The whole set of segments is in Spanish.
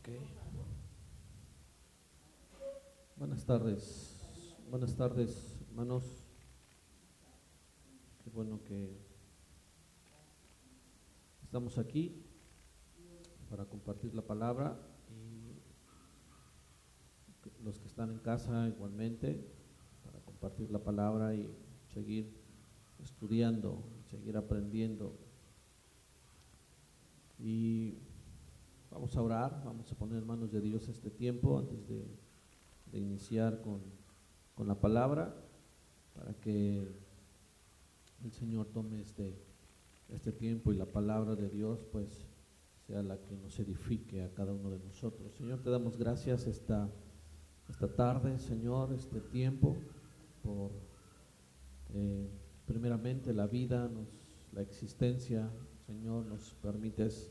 Ok. Buenas tardes, hermanos. Qué bueno que estamos aquí para compartir la palabra y los que están en casa igualmente para compartir la palabra y seguir estudiando, seguir aprendiendo. Y vamos a orar, vamos a poner en manos de Dios este tiempo antes de iniciar con la palabra, para que el Señor tome este tiempo y la palabra de Dios pues sea la que nos edifique a cada uno de nosotros. Señor, te damos gracias esta tarde, Señor, este tiempo, por primeramente la vida, la existencia. Señor, nos permites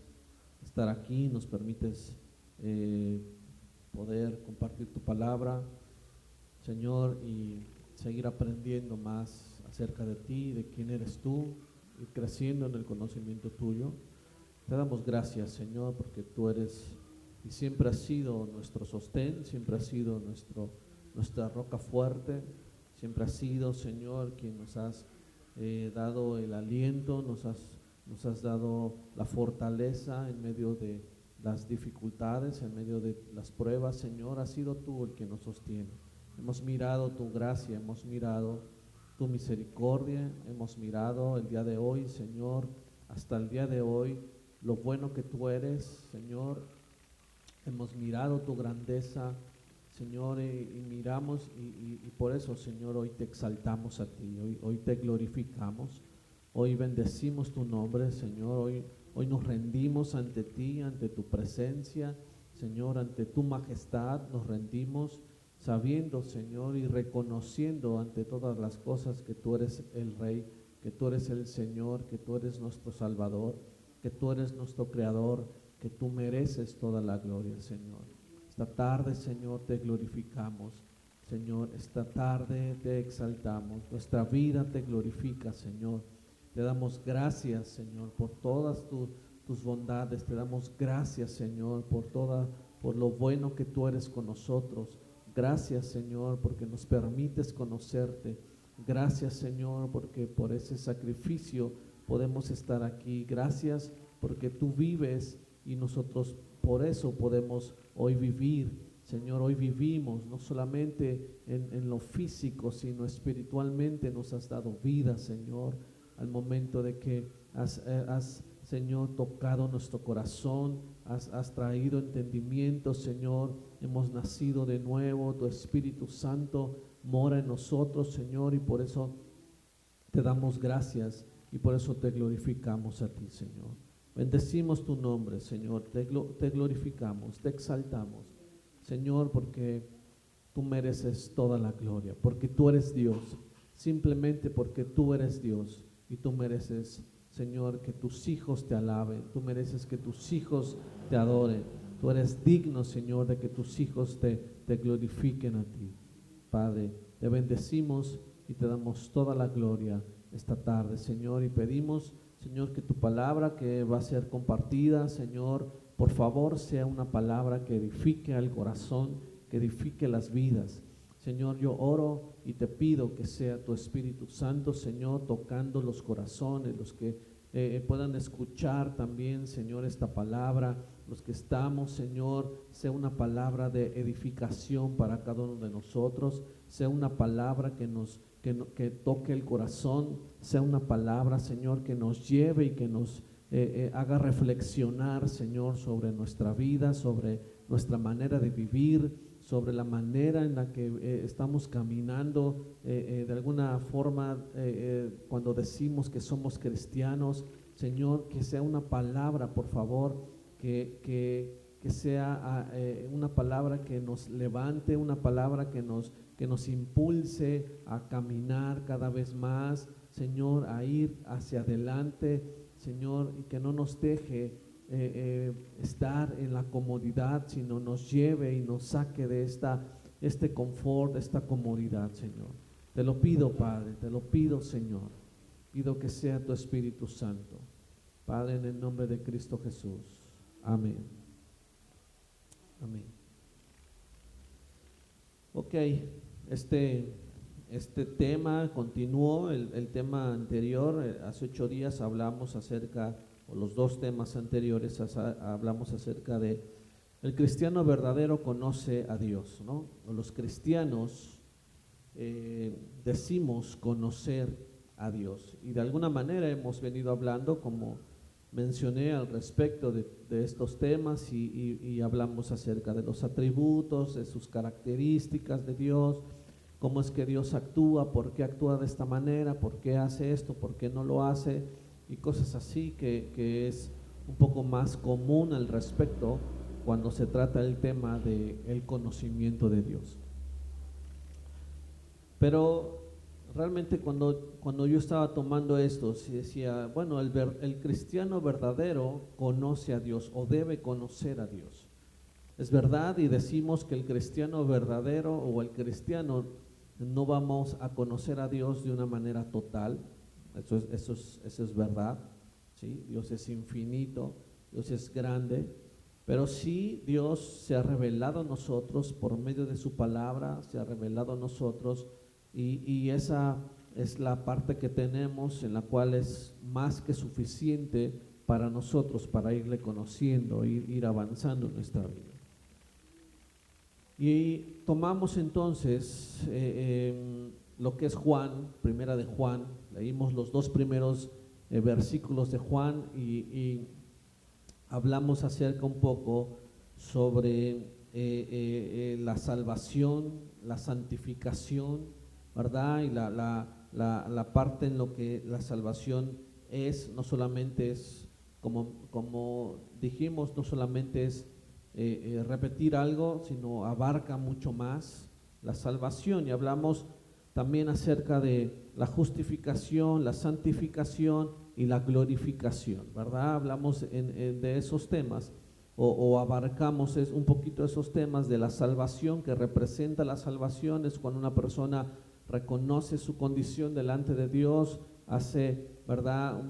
estar aquí, nos permites poder compartir tu palabra, Señor, y seguir aprendiendo más acerca de ti, de quién eres tú, y creciendo en el conocimiento tuyo. Te damos gracias, Señor, porque tú eres y siempre has sido nuestro sostén, siempre has sido nuestra roca fuerte, siempre has sido, Señor, quien nos has dado el aliento, nos has dado la fortaleza en medio de las dificultades, en medio de las pruebas. Señor, has sido tú el que nos sostiene. Hemos mirado tu gracia, hemos mirado tu misericordia, hemos mirado el día de hoy, Señor, hasta el día de hoy, lo bueno que tú eres, Señor. Hemos mirado tu grandeza, Señor, y miramos, y por eso, Señor, hoy te exaltamos a ti, hoy te glorificamos, hoy bendecimos tu nombre, Señor. Hoy nos rendimos ante ti, ante tu presencia, Señor, ante tu majestad. Nos rendimos sabiendo, Señor, y reconociendo ante todas las cosas que tú eres el Rey, que tú eres el Señor, que tú eres nuestro Salvador, que tú eres nuestro Creador, que tú mereces toda la gloria, Señor. Esta tarde, Señor, te glorificamos, Señor. Esta tarde te exaltamos, nuestra vida te glorifica, Señor. Te damos gracias, Señor, por todas tus bondades. Te damos gracias, Señor, por lo bueno que tú eres con nosotros. Gracias, Señor, porque nos permites conocerte. Gracias, Señor, porque por ese sacrificio podemos estar aquí. Gracias porque tú vives y nosotros por eso podemos hoy vivir. Señor, hoy vivimos no solamente en lo físico, sino espiritualmente nos has dado vida, Señor. Al momento de que has, Señor, tocado nuestro corazón, has traído entendimiento, Señor. Hemos nacido de nuevo, tu Espíritu Santo mora en nosotros, Señor, y por eso te damos gracias y por eso te glorificamos a ti, Señor. Bendecimos tu nombre, Señor, te glorificamos, te exaltamos, Señor, porque tú mereces toda la gloria, porque tú eres Dios, simplemente porque tú eres Dios. Y tú mereces, Señor, que tus hijos te alaben, tú mereces que tus hijos te adoren. Tú eres digno, Señor, de que tus hijos te glorifiquen a ti. Padre, te bendecimos y te damos toda la gloria esta tarde, Señor, y pedimos, Señor, que tu palabra que va a ser compartida, Señor, por favor sea una palabra que edifique al corazón, que edifique las vidas. Señor, yo oro y te pido que sea tu Espíritu Santo, Señor, tocando los corazones, los que puedan escuchar también, Señor, esta palabra, los que estamos, Señor, sea una palabra de edificación para cada uno de nosotros, sea una palabra que toque el corazón, sea una palabra, Señor, que nos lleve y que nos haga reflexionar, Señor, sobre nuestra vida, sobre nuestra manera de vivir, sobre la manera en la que estamos caminando, de alguna forma, cuando decimos que somos cristianos, Señor, que sea una palabra, por favor, que sea una palabra que nos levante, una palabra que nos impulse a caminar cada vez más, Señor, a ir hacia adelante, Señor, y que no nos deje estar en la comodidad, sino nos lleve y nos saque de este confort, de esta comodidad, Señor. Te lo pido, Padre, te lo pido, Señor. Pido que sea tu Espíritu Santo. Padre, en el nombre de Cristo Jesús. Amén. Amén. Ok, este tema continuó, el tema anterior, hace 8 días hablamos acerca, o los 2 temas anteriores, hablamos acerca de el cristiano verdadero conoce a Dios, ¿no? O los cristianos decimos conocer a Dios, y de alguna manera hemos venido hablando, como mencioné, al respecto de estos temas, y hablamos acerca de los atributos, de sus características de Dios, cómo es que Dios actúa, por qué actúa de esta manera, por qué hace esto, por qué no lo hace, y cosas así que es un poco más común al respecto cuando se trata el tema del conocimiento de Dios. Pero realmente cuando yo estaba tomando esto, se decía, bueno, el cristiano verdadero conoce a Dios o debe conocer a Dios. Es verdad, y decimos que el cristiano verdadero o el cristiano no vamos a conocer a Dios de una manera total. Eso es verdad, ¿sí? Dios es infinito, Dios es grande, pero sí Dios se ha revelado a nosotros por medio de su palabra, se ha revelado a nosotros, y esa es la parte que tenemos, en la cual es más que suficiente para nosotros, para irle conociendo, ir avanzando en nuestra vida. Y tomamos entonces lo que es Juan, primera de Juan, leímos los 2 primeros versículos de Juan, y hablamos acerca un poco sobre la salvación, la santificación, ¿verdad? Y la parte en lo que la salvación es, no solamente es, como dijimos, no solamente es repetir algo, sino abarca mucho más la salvación. Y hablamos también acerca de la justificación, la santificación y la glorificación, ¿verdad? Hablamos de esos temas, o abarcamos un poquito esos temas de la salvación, que representa la salvación, es cuando una persona reconoce su condición delante de Dios, hace, ¿verdad?,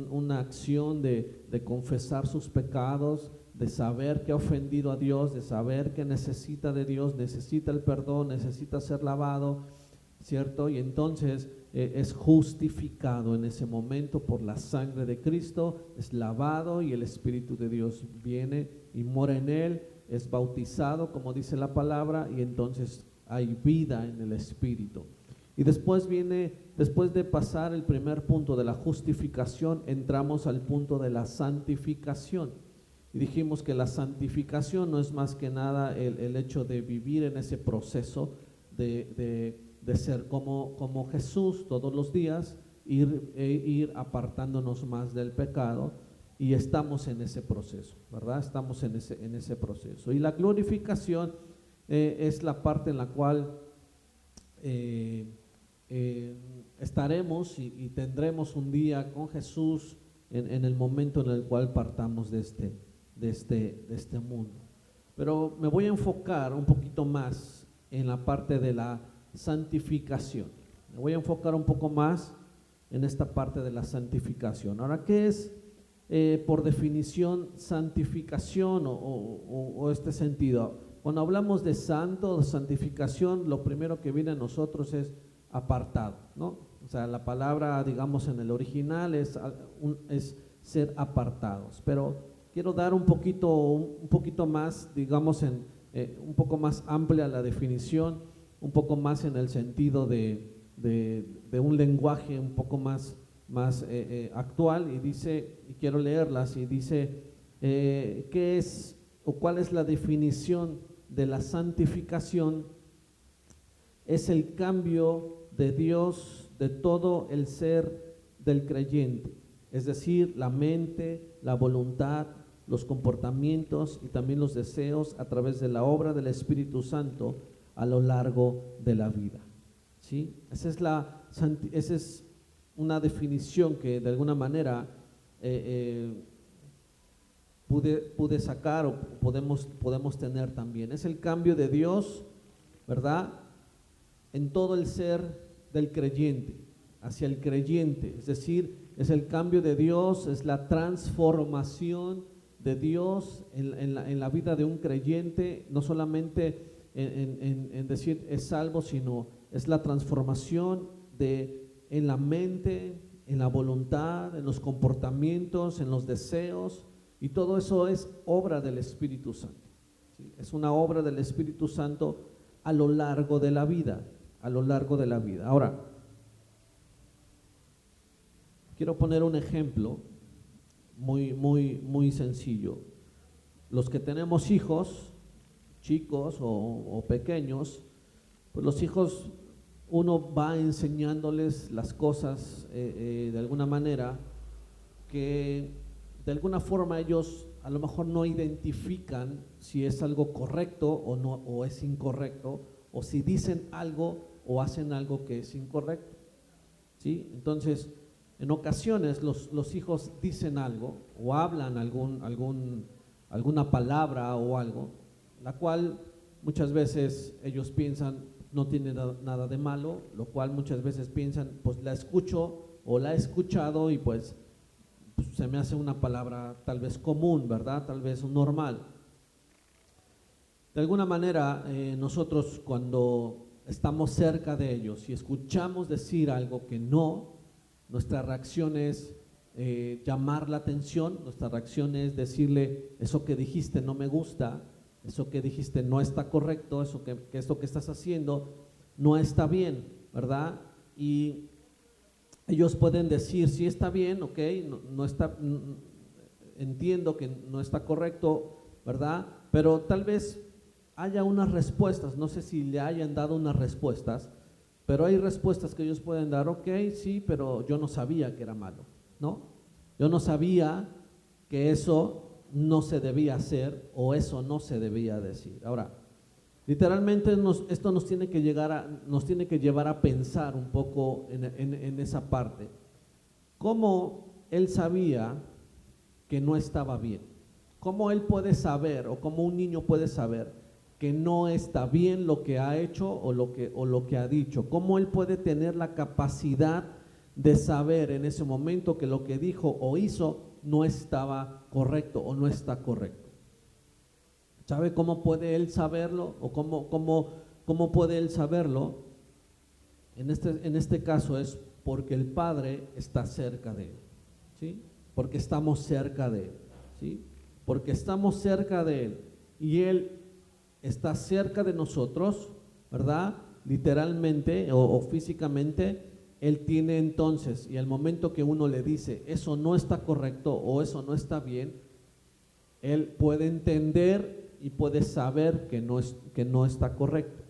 una acción de confesar sus pecados, de saber que ha ofendido a Dios, de saber que necesita de Dios, necesita el perdón, necesita ser lavado, ¿cierto? Y entonces es justificado en ese momento por la sangre de Cristo, es lavado, y el Espíritu de Dios viene y mora en él, es bautizado, como dice la palabra, y entonces hay vida en el Espíritu. Y después de pasar el primer punto de la justificación, entramos al punto de la santificación. Y dijimos que la santificación no es más que nada el hecho de vivir en ese proceso de ser como Jesús todos los días, ir apartándonos más del pecado, y estamos en ese proceso, ¿verdad? Estamos en ese proceso. Y la glorificación es la parte en la cual estaremos y tendremos un día con Jesús en el momento en el cual partamos de este mundo. Pero me voy a enfocar un poquito más en la parte de la santificación. Me voy a enfocar un poco más en esta parte de la santificación. Ahora, ¿qué es por definición santificación o este sentido? Cuando hablamos de santo, de santificación, lo primero que viene a nosotros es apartado, ¿no? O sea, la palabra, digamos, en el original es ser apartados, pero quiero dar un poquito más, digamos, un poco más amplia la definición, un poco más en el sentido de un lenguaje un poco más actual, y dice, y quiero leerlas, y dice, ¿qué es o cuál es la definición de la santificación? Es el cambio de Dios de todo el ser del creyente, es decir, la mente, la voluntad, los comportamientos y también los deseos a través de la obra del Espíritu Santo a lo largo de la vida, ¿sí? Esa es una definición que de alguna manera pude sacar, o podemos tener también. Es el cambio de Dios, ¿verdad?, en todo el ser del creyente, hacia el creyente, es decir, es el cambio de Dios, es la transformación de Dios en la vida de un creyente, no solamente en decir es salvo, sino es la transformación en la mente, en la voluntad, en los comportamientos, en los deseos, y todo eso es obra del Espíritu Santo, ¿sí? Es una obra del Espíritu Santo a lo largo de la vida, a lo largo de la vida. Ahora, quiero poner un ejemplo muy sencillo. Los que tenemos hijos, chicos o pequeños, pues los hijos, uno va enseñándoles las cosas de alguna manera que de alguna forma ellos a lo mejor no identifican si es algo correcto o no, o es incorrecto, o si dicen algo o hacen algo que es incorrecto, ¿sí? Entonces, en ocasiones los hijos dicen algo o hablan alguna palabra o algo, la cual muchas veces ellos piensan no tiene nada de malo, lo cual muchas veces piensan, pues la escucho o la he escuchado y pues se me hace una palabra tal vez común, ¿verdad? Tal vez normal. De alguna manera, nosotros cuando estamos cerca de ellos y escuchamos decir algo que no, nuestra reacción es llamar la atención, nuestra reacción es decirle, eso que dijiste no me gusta, eso que dijiste no está correcto, eso que esto que estás haciendo no está bien, ¿verdad? Y ellos pueden decir, sí está bien, ok, no está, entiendo que no está correcto, ¿verdad? Pero tal vez haya unas respuestas, no sé si le hayan dado unas respuestas, pero hay respuestas que ellos pueden dar, ok, sí, pero yo no sabía que era malo, ¿no? Yo no sabía que eso no se debía hacer o eso no se debía decir. Ahora, literalmente esto nos tiene que llevar a pensar un poco en esa parte. ¿Cómo él sabía que no estaba bien? ¿Cómo él puede saber o cómo un niño puede saber que no está bien lo que ha hecho o lo que ha dicho? ¿Cómo él puede tener la capacidad de saber en ese momento que lo que dijo o hizo no estaba correcto o no está correcto? ¿Sabe cómo puede él saberlo? ¿O cómo puede él saberlo? En este caso es porque el Padre está cerca de él, ¿sí? Porque estamos cerca de él, ¿sí? Porque estamos cerca de él y él está cerca de nosotros, ¿verdad? Literalmente o físicamente, él tiene entonces, y al momento que uno le dice, eso no está correcto o eso no está bien, él puede entender y puede saber que no está correcto.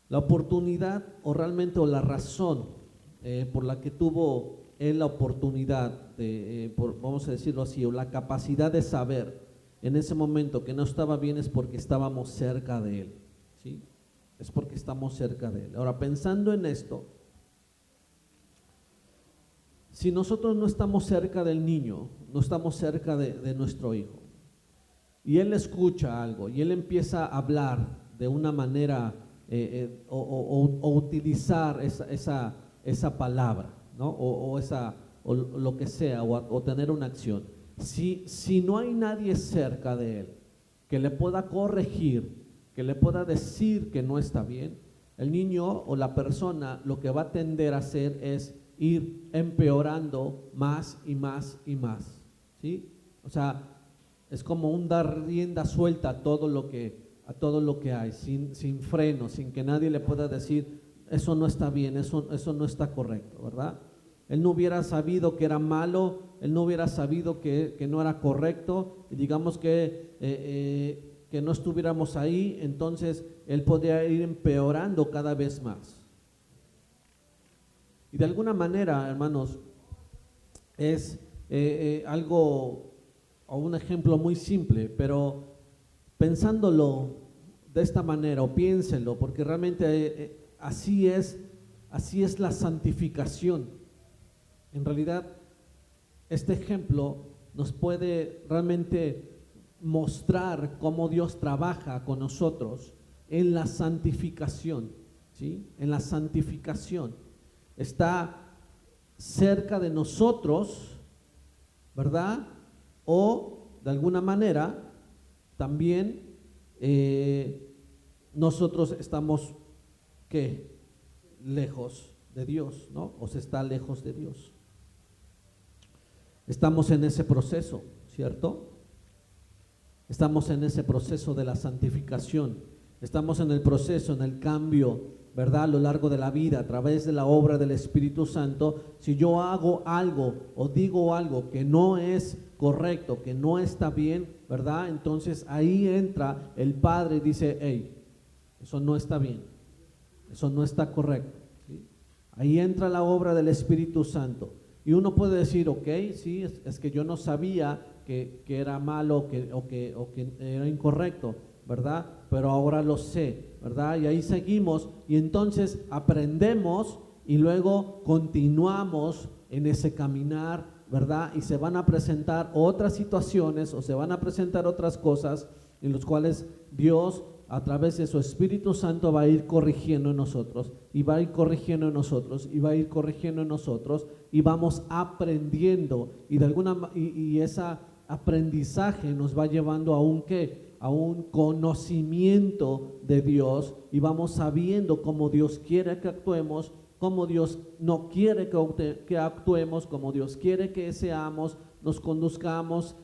La oportunidad o la razón por la que tuvo él la oportunidad vamos a decirlo así, o la capacidad de saber en ese momento que no estaba bien es porque estábamos cerca de él, ¿sí? Es porque estamos cerca de él. Ahora, pensando en esto, si nosotros no estamos cerca del niño, no estamos cerca de nuestro hijo, y él escucha algo, y él empieza a hablar de una manera o utilizar esa palabra, ¿no? o lo que sea, o tener una acción, si no hay nadie cerca de él que le pueda corregir, que le pueda decir que no está bien, el niño o la persona lo que va a tender a hacer es ir empeorando más y más y más, ¿sí? O sea, es como un dar rienda suelta a todo lo que hay, sin freno, sin que nadie le pueda decir, eso no está bien, eso no está correcto, ¿verdad? Él no hubiera sabido que era malo, él no hubiera sabido que no era correcto, y digamos que no estuviéramos ahí, entonces él podría ir empeorando cada vez más. Y de alguna manera, hermanos, es algo o un ejemplo muy simple, pero pensándolo de esta manera, o piénsenlo, porque realmente así es la santificación. En realidad, este ejemplo nos puede realmente mostrar cómo Dios trabaja con nosotros en la santificación, ¿sí? En la santificación. Está cerca de nosotros ¿verdad? O de alguna manera también nosotros estamos, ¿qué? Lejos de Dios, ¿no? O se está lejos de Dios. Estamos en ese proceso, ¿cierto? Estamos en ese proceso de la santificación. Estamos en el proceso, en el cambio, ¿verdad? A lo largo de la vida, a través de la obra del Espíritu Santo. Si yo hago algo o digo algo que no es correcto, que no está bien, ¿verdad? Entonces ahí entra el Padre y dice, hey, eso no está bien, eso no está correcto, ¿sí? Ahí entra la obra del Espíritu Santo. Y uno puede decir, ok, sí, es que yo no sabía que era malo o que era incorrecto, ¿verdad? Pero ahora lo sé, ¿verdad? Y ahí seguimos y entonces aprendemos y luego continuamos en ese caminar, ¿verdad? Y se van a presentar otras situaciones o se van a presentar otras cosas en las cuales Dios a través de su Espíritu Santo va a ir corrigiendo en nosotros y va a ir corrigiendo en nosotros y va a ir corrigiendo en nosotros y vamos aprendiendo y de alguna y ese aprendizaje nos va llevando a un conocimiento de Dios y vamos sabiendo cómo Dios quiere que actuemos, cómo Dios no quiere que actuemos, cómo Dios quiere que seamos, nos conduzcamos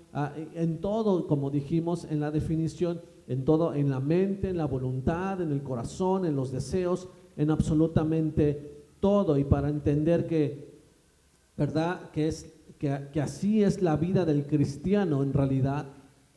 en todo, como dijimos en la definición, en todo, en la mente, en la voluntad, en el corazón, en los deseos, en absolutamente todo. Y para entender que, ¿verdad? Que así es la vida del cristiano en realidad,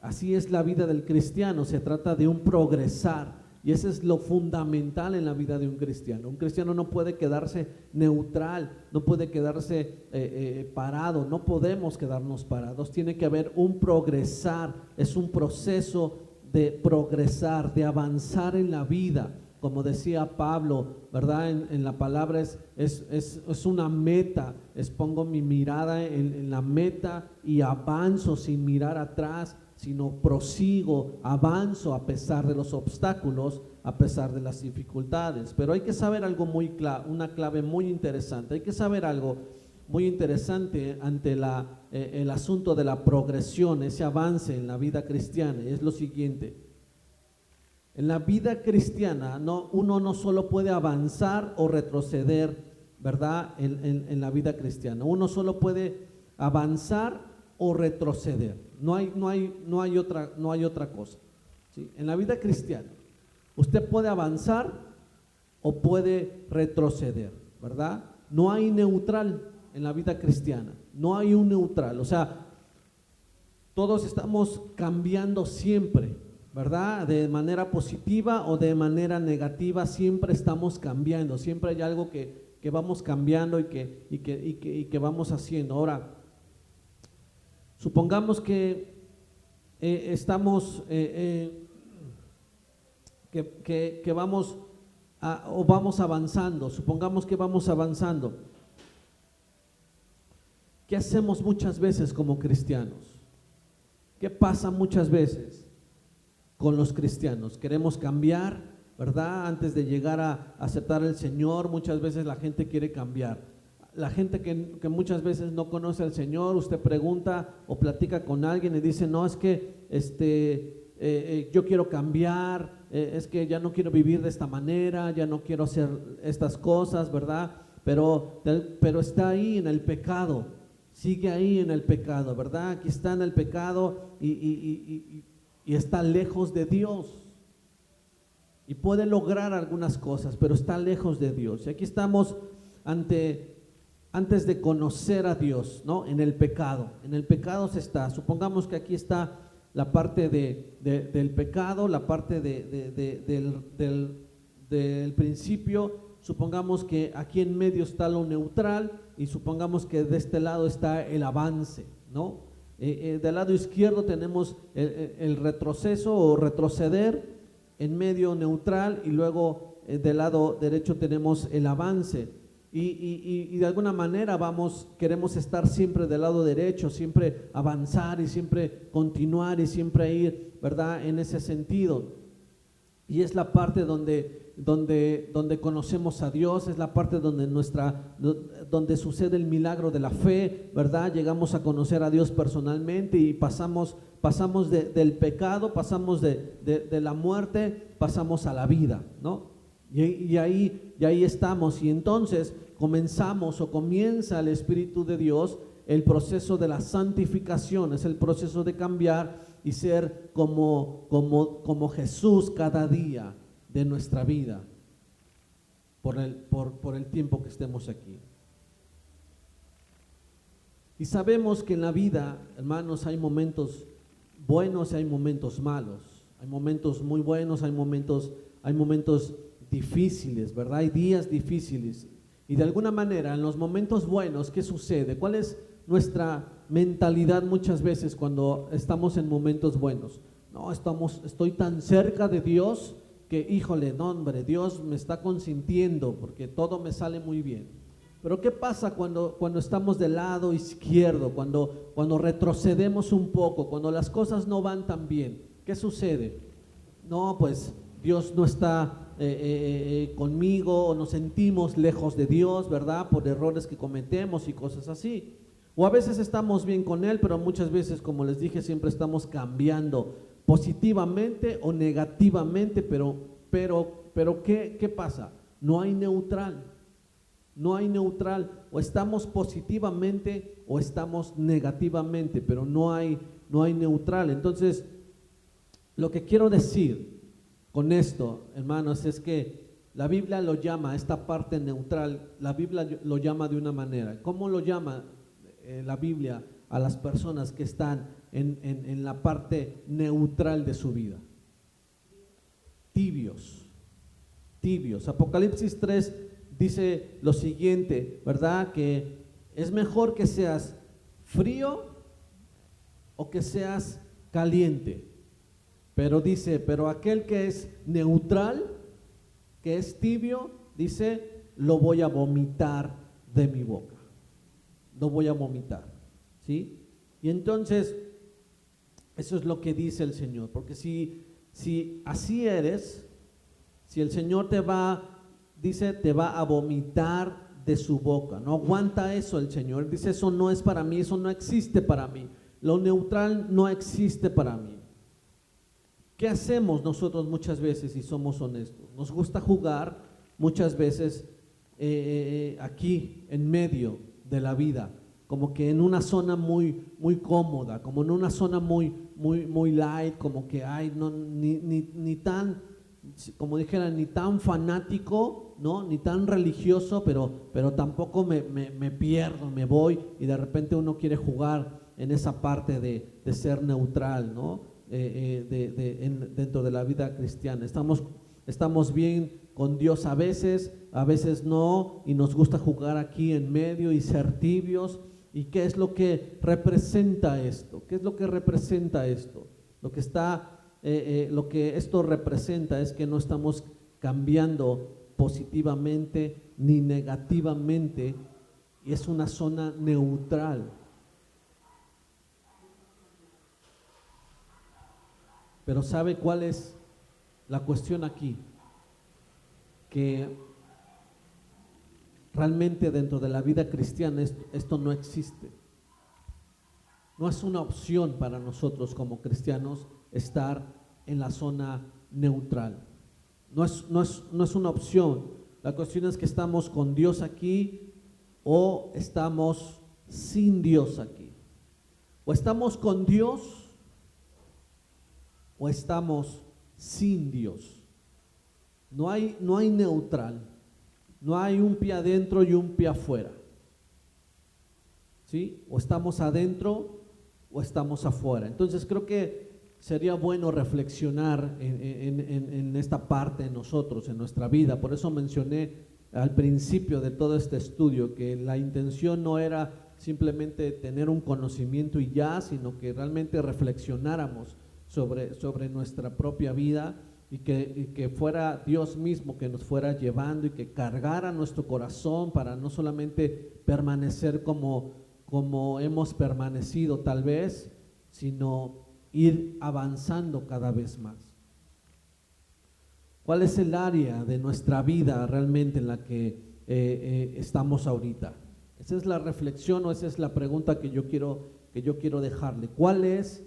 así es la vida del cristiano, se trata de un progresar. Y eso es lo fundamental en la vida de un cristiano. Un cristiano no puede quedarse neutral, no puede quedarse parado, no podemos quedarnos parados. Tiene que haber un progresar, es un proceso de progresar, de avanzar en la vida. Como decía Pablo, ¿verdad? En la palabra es una meta, pongo mi mirada en la meta y avanzo sin mirar atrás, sino prosigo, avanzo a pesar de los obstáculos, a pesar de las dificultades. Pero hay que saber algo una clave muy interesante, hay que saber algo muy interesante ante el asunto de la progresión, ese avance en la vida cristiana, es lo siguiente. En la vida cristiana uno no solo puede avanzar o retroceder, ¿verdad? En la vida cristiana, uno solo puede avanzar o retroceder, no hay otra cosa, ¿sí? En la vida cristiana usted puede avanzar o puede retroceder, ¿verdad? No hay neutral en la vida cristiana, no hay un neutral, o sea, todos estamos cambiando siempre, ¿verdad? De manera positiva o de manera negativa, siempre estamos cambiando, siempre hay algo que vamos cambiando y que vamos haciendo. Ahora, supongamos que estamos, que vamos o vamos avanzando, supongamos que vamos avanzando. ¿Qué hacemos muchas veces como cristianos? ¿Qué pasa muchas veces con los cristianos? Queremos cambiar, ¿verdad? Antes de llegar a aceptar al Señor, muchas veces la gente quiere cambiar. La gente que muchas veces no conoce al Señor, usted pregunta o platica con alguien y dice, no, es que yo quiero cambiar, es que ya no quiero vivir de esta manera, ya no quiero hacer estas cosas, ¿verdad? Pero está ahí en el pecado. Sigue ahí en el pecado, ¿verdad? Aquí está en el pecado y está lejos de Dios. Y puede lograr algunas cosas, pero está lejos de Dios. Y aquí estamos antes de conocer a Dios, ¿no? En el pecado se está. Supongamos que aquí está la parte del pecado, la parte del principio. Supongamos que aquí en medio está lo neutral y supongamos que de este lado está el avance, ¿no? Del lado izquierdo tenemos el retroceso o retroceder, en medio neutral y luego del lado derecho tenemos el avance y de alguna manera queremos estar siempre del lado derecho, siempre avanzar y siempre continuar y siempre ir, ¿verdad? En ese sentido. Y es la parte donde conocemos a Dios, es la parte donde sucede el milagro de la fe, ¿verdad? Llegamos a conocer a Dios personalmente y pasamos del pecado, pasamos de la muerte, pasamos a la vida, ¿no? Y ahí estamos, y entonces comienza el Espíritu de Dios el proceso de la santificación, es el proceso de cambiar y ser como Jesús cada día de nuestra vida por el tiempo que estemos aquí. Y sabemos que en la vida, hermanos, hay momentos buenos y hay momentos malos, hay momentos muy buenos, hay momentos difíciles, ¿verdad? Hay días difíciles. Y de alguna manera, en los momentos buenos, ¿qué sucede? ¿Cuál es nuestra mentalidad muchas veces cuando estamos en momentos buenos? No, estoy tan cerca de Dios que, híjole, no, hombre, Dios me está consintiendo porque todo me sale muy bien. Pero ¿qué pasa cuando estamos del lado izquierdo, cuando retrocedemos un poco, cuando las cosas no van tan bien? ¿Qué sucede? No, pues Dios no está conmigo, o nos sentimos lejos de Dios, ¿verdad? Por errores que cometemos y cosas así. O a veces estamos bien con Él, pero muchas veces, como les dije, siempre estamos cambiando positivamente o negativamente, pero ¿qué pasa? No hay neutral. No hay neutral, o estamos positivamente o estamos negativamente, pero no hay neutral. Entonces, lo que quiero decir con esto, hermanos, es que la Biblia lo llama, esta parte neutral, la Biblia lo llama de una manera. ¿Cómo lo llama la Biblia a las personas que están en la parte neutral de su vida? Tibios. Apocalipsis 3 dice lo siguiente, ¿verdad? Que es mejor que seas frío o que seas caliente. Pero dice, pero aquel que es neutral, que es tibio, dice, lo voy a vomitar de mi boca. Lo voy a vomitar, ¿sí? Y entonces, eso es lo que dice el Señor, porque si así eres, si el Señor te va a vomitar de su boca, no aguanta eso el Señor, dice, eso no es para mí, eso no existe para mí, lo neutral no existe para mí. ¿Qué hacemos nosotros muchas veces si somos honestos? Nos gusta jugar muchas veces aquí en medio de la vida, como que en una zona muy, muy cómoda, como en una zona muy, muy, muy light, como que no, ni tan, como dijera, ni tan fanático, ¿no? Ni tan religioso, pero tampoco me pierdo, me voy, y de repente uno quiere jugar en esa parte de ser neutral, ¿no? Dentro de la vida cristiana. Estamos bien con Dios a veces no, y nos gusta jugar aquí en medio y ser tibios. ¿Y qué es lo que representa esto? ¿Qué es lo que representa esto? Lo que esto representa es que no estamos cambiando positivamente ni negativamente, y es una zona neutral. Pero ¿sabe cuál es la cuestión aquí? Que realmente dentro de la vida cristiana esto no existe. No es una opción para nosotros como cristianos estar en la zona neutral. No es una opción. La cuestión es que estamos con Dios aquí o estamos sin Dios aquí. O estamos con Dios o estamos sin Dios. No hay neutral. No hay un pie adentro y un pie afuera. ¿Sí? O estamos adentro o estamos afuera. Entonces creo que sería bueno reflexionar en esta parte de nosotros, en nuestra vida. Por eso mencioné al principio de todo este estudio que la intención no era simplemente tener un conocimiento y ya, sino que realmente reflexionáramos sobre nuestra propia vida, y que fuera Dios mismo que nos fuera llevando y que cargara nuestro corazón para no solamente permanecer como hemos permanecido tal vez, sino ir avanzando cada vez más. ¿Cuál es el área de nuestra vida realmente en la que estamos ahorita? Esa es la reflexión o esa es la pregunta que yo quiero dejarle. ¿Cuál es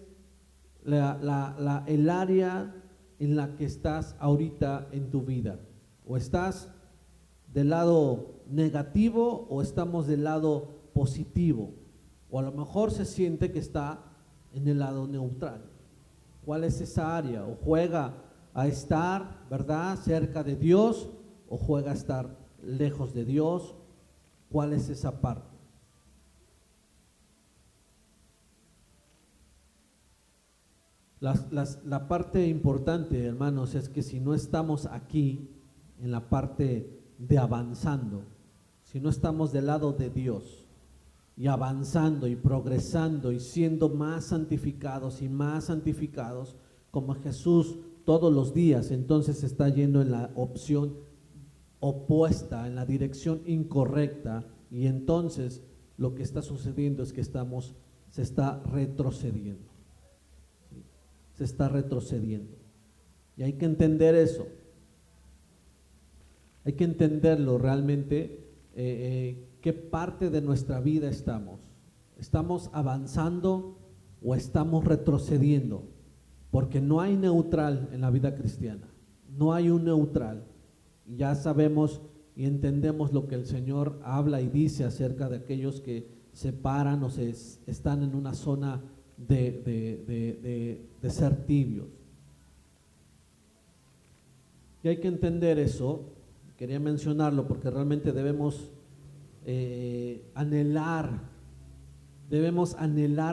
el área en la que estás ahorita en tu vida? ¿O estás del lado negativo o estamos del lado positivo? O a lo mejor se siente que está en el lado neutral. ¿Cuál es esa área? ¿O juega a estar, verdad, cerca de Dios o juega a estar lejos de Dios? ¿Cuál es esa parte? La parte importante, hermanos, es que si no estamos aquí en la parte de avanzando, si no estamos del lado de Dios y avanzando y progresando y siendo más santificados y más santificados como Jesús todos los días, entonces se está yendo en la opción opuesta, en la dirección incorrecta, y entonces lo que está sucediendo es que se está retrocediendo. ¿Sí? Se está retrocediendo. Y hay que entender eso. Hay que entenderlo realmente, qué parte de nuestra vida estamos. ¿Estamos avanzando o estamos retrocediendo? Porque no hay neutral en la vida cristiana, no hay un neutral. Ya sabemos y entendemos lo que el Señor habla y dice acerca de aquellos que se paran o están en una zona de ser tibios. Y hay que entender eso, quería mencionarlo porque realmente debemos anhelar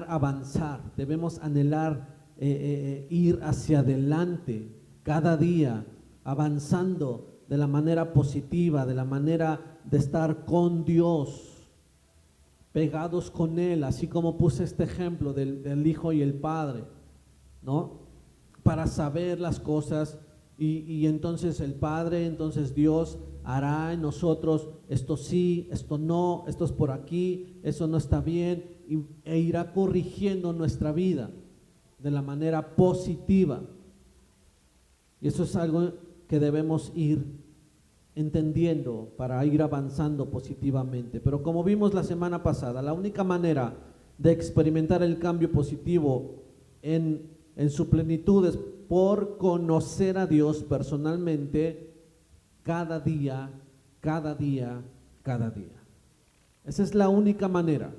avanzar, debemos anhelar ir hacia adelante cada día, avanzando de la manera positiva, de la manera de estar con Dios, pegados con Él, así como puse este ejemplo del Hijo y el Padre, ¿no? Para saber las cosas y entonces el Padre, entonces Dios hará en nosotros esto sí, esto no, esto es por aquí, eso no está bien, e irá corrigiendo nuestra vida de la manera positiva. Y eso es algo que debemos ir entendiendo para ir avanzando positivamente. Pero como vimos la semana pasada, la única manera de experimentar el cambio positivo en su plenitud es por conocer a Dios personalmente cada día, cada día, cada día. Esa es la única manera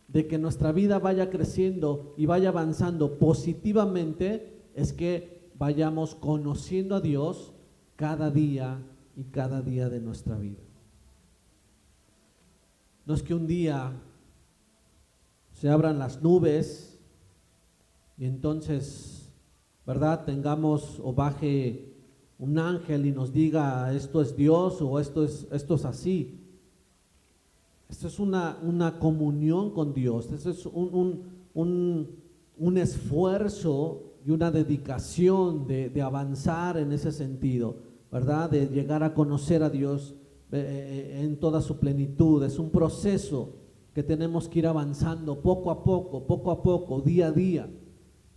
de que nuestra vida vaya creciendo y vaya avanzando positivamente, es que vayamos conociendo a Dios cada día y cada día de nuestra vida. No es que un día se abran las nubes y entonces, ¿verdad?, tengamos o baje un ángel y nos diga esto es Dios o esto es así. Esto es una comunión con Dios, esto es un esfuerzo y una dedicación de avanzar en ese sentido, ¿verdad? De llegar a conocer a Dios en toda su plenitud. Es un proceso que tenemos que ir avanzando poco a poco, día a día.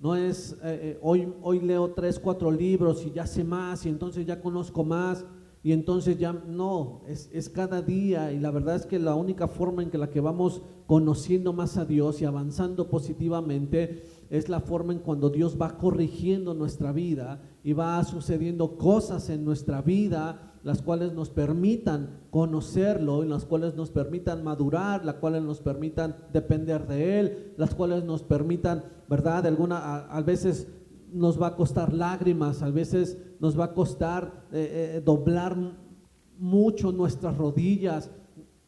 No es hoy leo 3, 4 libros y ya sé más y entonces ya conozco más. Y entonces ya no, es cada día, y la verdad es que la única forma en que vamos conociendo más a Dios y avanzando positivamente es la forma en cuando Dios va corrigiendo nuestra vida y va sucediendo cosas en nuestra vida, las cuales nos permitan conocerlo y las cuales nos permitan madurar, las cuales nos permitan depender de Él, las cuales nos permitan, ¿verdad? A veces nos va a costar lágrimas, a veces nos va a costar doblar mucho nuestras rodillas,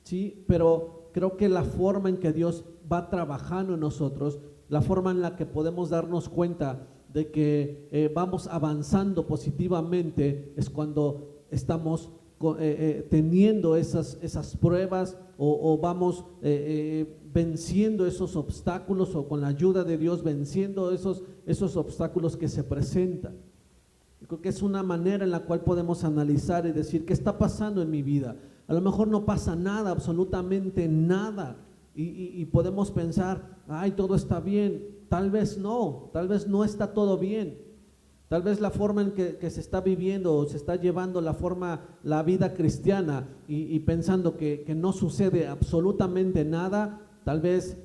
¿sí? Pero creo que la forma en que Dios va trabajando en nosotros, la forma en la que podemos darnos cuenta de que vamos avanzando positivamente es cuando estamos teniendo esas pruebas o vamos venciendo esos obstáculos, o con la ayuda de Dios venciendo esos obstáculos que se presentan. Yo creo que es una manera en la cual podemos analizar y decir, ¿qué está pasando en mi vida? A lo mejor no pasa nada, absolutamente nada, y podemos pensar, ay, todo está bien. Tal vez no está todo bien, Tal vez la forma en que se está viviendo o se está llevando la vida cristiana y pensando que no sucede absolutamente nada, tal vez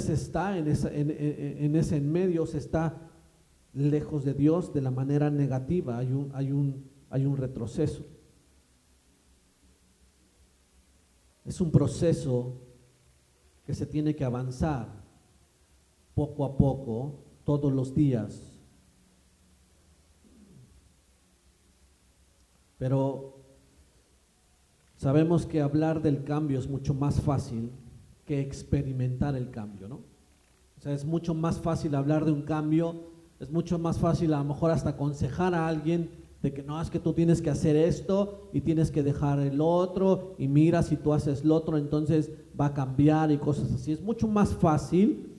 está en ese en medio, se está lejos de Dios de la manera negativa, hay un retroceso. Es un proceso que se tiene que avanzar poco a poco, todos los días. Pero sabemos que hablar del cambio es mucho más fácil que experimentar el cambio, ¿no? O sea, es mucho más fácil hablar de un cambio, es mucho más fácil a lo mejor hasta aconsejar a alguien de que no, es que tú tienes que hacer esto y tienes que dejar el otro y mira, si tú haces lo otro entonces va a cambiar y cosas así. Es mucho más fácil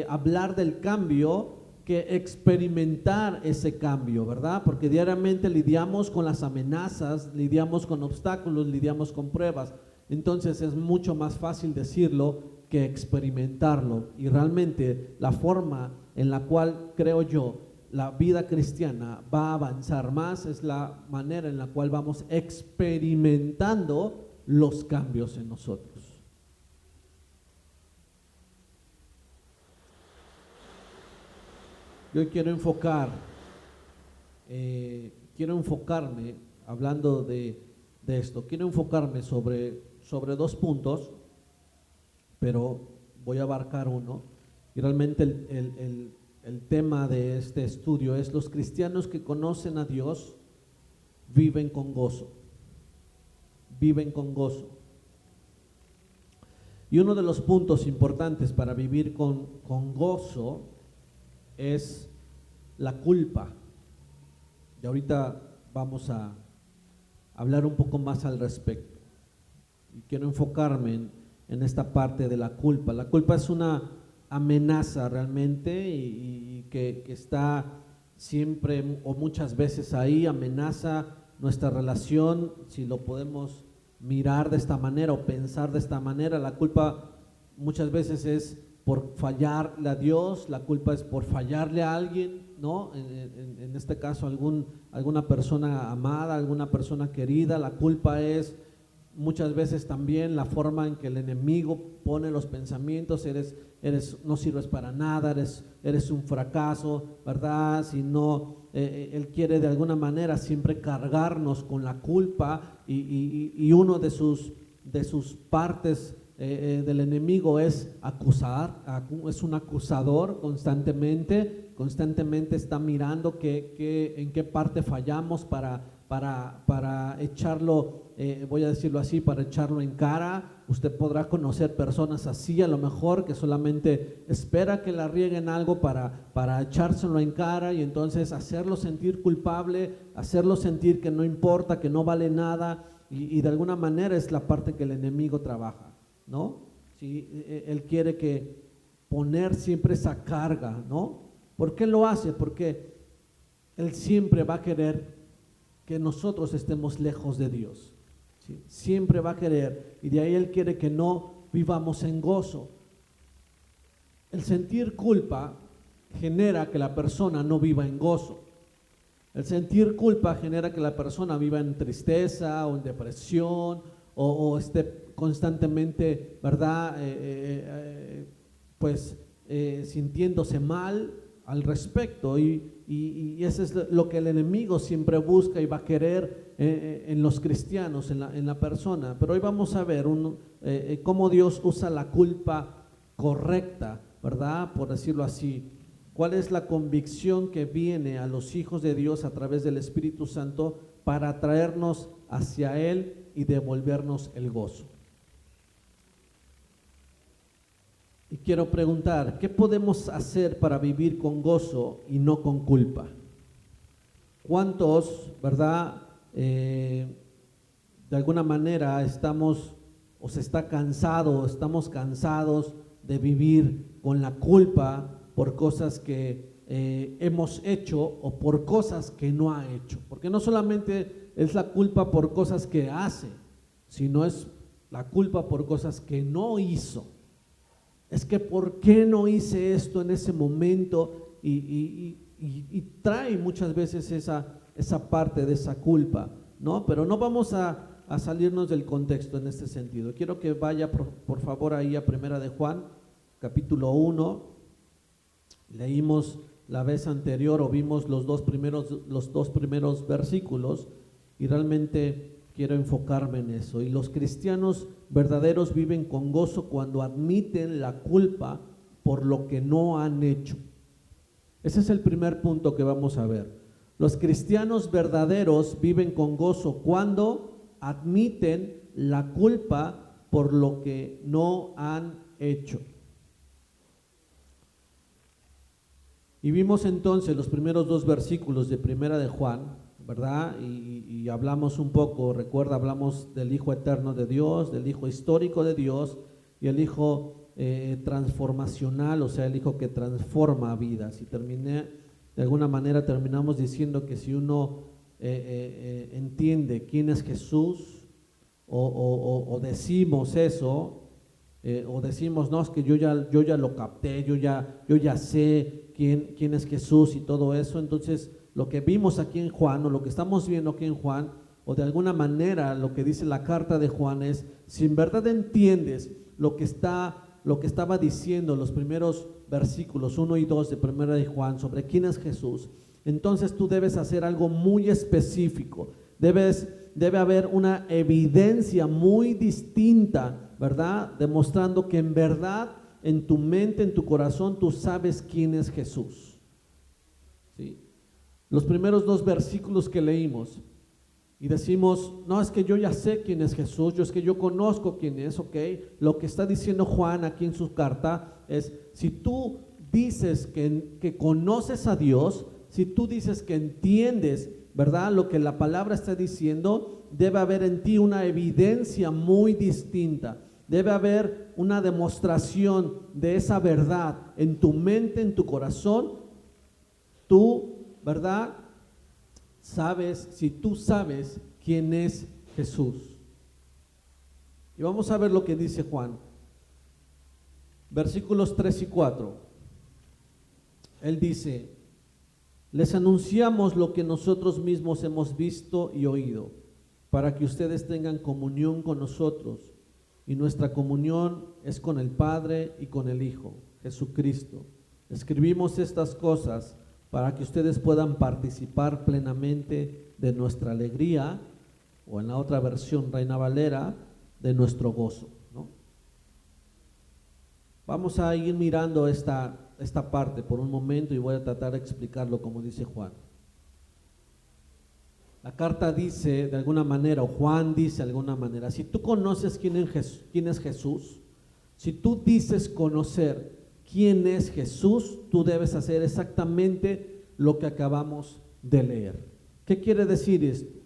hablar del cambio que experimentar ese cambio, ¿verdad? Porque diariamente lidiamos con las amenazas, lidiamos con obstáculos, lidiamos con pruebas. Entonces es mucho más fácil decirlo que experimentarlo. Y realmente la forma en la cual, creo yo, la vida cristiana va a avanzar más es la manera en la cual vamos experimentando los cambios en nosotros. Yo quiero enfocarme, hablando de esto, quiero enfocarme sobre dos puntos, pero voy a abarcar uno. Y realmente el tema de este estudio es: los cristianos que conocen a Dios viven con gozo. Viven con gozo. Y uno de los puntos importantes para vivir con gozo es la culpa. Y ahorita vamos a hablar un poco más al respecto. Y quiero enfocarme en esta parte de la culpa. La culpa es una amenaza realmente y que está siempre o muchas veces ahí, amenaza nuestra relación. Si lo podemos mirar de esta manera o pensar de esta manera, la culpa muchas veces es por fallarle a Dios, la culpa es por fallarle a alguien, ¿no? En este caso alguna persona amada, alguna persona querida. La culpa es muchas veces también la forma en que el enemigo pone los pensamientos: no sirves para nada, eres un fracaso, ¿verdad? Si no, él quiere de alguna manera siempre cargarnos con la culpa y uno de sus partes del enemigo es acusar, es un acusador constantemente está mirando en qué parte fallamos para echarlo, voy a decirlo así, para echarlo en cara. Usted podrá conocer personas así a lo mejor, que solamente espera que la rieguen algo para echárselo en cara y entonces hacerlo sentir culpable, hacerlo sentir que no importa, que no vale nada, y de alguna manera es la parte que el enemigo trabaja, ¿no? Sí, él quiere poner siempre esa carga, ¿no? ¿Por qué lo hace? Porque él siempre va a querer que nosotros estemos lejos de Dios, ¿sí? Siempre va a querer, y de ahí él quiere que no vivamos en gozo. El sentir culpa genera que la persona no viva en gozo. El sentir culpa genera que la persona viva en tristeza o en depresión o esté constantemente, ¿verdad? Sintiéndose mal al respecto, y eso es lo que el enemigo siempre busca y va a querer en los cristianos, en la persona. Pero hoy vamos a ver cómo Dios usa la culpa correcta, ¿verdad? Por decirlo así. ¿Cuál es la convicción que viene a los hijos de Dios a través del Espíritu Santo para traernos hacia Él y devolvernos el gozo? Y quiero preguntar, ¿qué podemos hacer para vivir con gozo y no con culpa? ¿Cuántos, verdad, de alguna manera estamos cansados de vivir con la culpa por cosas que hemos hecho o por cosas que no ha hecho? Porque no solamente es la culpa por cosas que hace, sino es la culpa por cosas que no hizo. Es que ¿por qué no hice esto en ese momento y trae muchas veces esa parte de esa culpa, ¿no? Pero no vamos a salirnos del contexto en este sentido. Quiero que vaya por favor ahí a Primera de Juan, capítulo 1. Leímos la vez anterior o vimos los dos primeros versículos y realmente quiero enfocarme en eso. Y los cristianos verdaderos viven con gozo cuando admiten la culpa por lo que no han hecho. Ese es el primer punto que vamos a ver. Los cristianos verdaderos viven con gozo cuando admiten la culpa por lo que no han hecho. Y vimos entonces los primeros dos versículos de Primera de Juan, ¿verdad? Y hablamos un poco, recuerda, hablamos del Hijo eterno de Dios, del Hijo histórico de Dios y el Hijo transformacional, o sea, el Hijo que transforma vidas. Y de alguna manera terminamos diciendo que si uno entiende quién es Jesús o decimos eso, o decimos, no, es que yo ya lo capté, yo ya sé quién es Jesús y todo eso, entonces lo que vimos aquí en Juan, o lo que estamos viendo aquí en Juan, o de alguna manera lo que dice la carta de Juan es, si en verdad entiendes lo que estaba diciendo los primeros versículos 1 y 2 de Primera de Juan sobre quién es Jesús, entonces tú debes hacer algo muy específico. Debe haber una evidencia muy distinta, ¿verdad? Demostrando que en verdad, en tu mente, en tu corazón, tú sabes quién es Jesús. ¿Sí? Los primeros dos versículos que leímos y decimos, no, es que yo ya sé quién es Jesús, es que yo conozco quién es, ¿ok? Lo que está diciendo Juan aquí en su carta es, si tú dices que conoces a Dios, si tú dices que entiendes, ¿verdad?, lo que la palabra está diciendo, debe haber en ti una evidencia muy distinta. Debe haber una demostración de esa verdad en tu mente, en tu corazón. Tú, ¿verdad?, sabes, si tú sabes quién es Jesús. Y vamos a ver lo que dice Juan. Versículos 3 y 4. Él dice, les anunciamos lo que nosotros mismos hemos visto y oído, para que ustedes tengan comunión con nosotros, y nuestra comunión es con el Padre y con el Hijo, Jesucristo. Escribimos estas cosas para que ustedes puedan participar plenamente de nuestra alegría, o en la otra versión, Reina Valera, de nuestro gozo, ¿no? Vamos a ir mirando esta parte por un momento y voy a tratar de explicarlo como dice Juan. La carta dice de alguna manera, o Juan dice de alguna manera, si tú conoces quién es Jesús, si tú dices conocer quién es Jesús, tú debes hacer exactamente lo que acabamos de leer. ¿Qué quiere decir esto?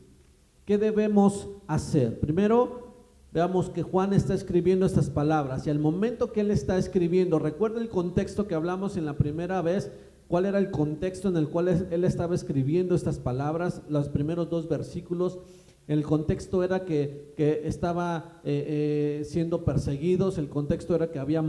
¿Qué debemos hacer? Primero, veamos que Juan está escribiendo estas palabras y al momento que él está escribiendo, recuerda el contexto que hablamos en la primera vez, cuál era el contexto en el cual él estaba escribiendo estas palabras, los primeros dos versículos. El contexto era que estaba siendo perseguidos, el contexto era que había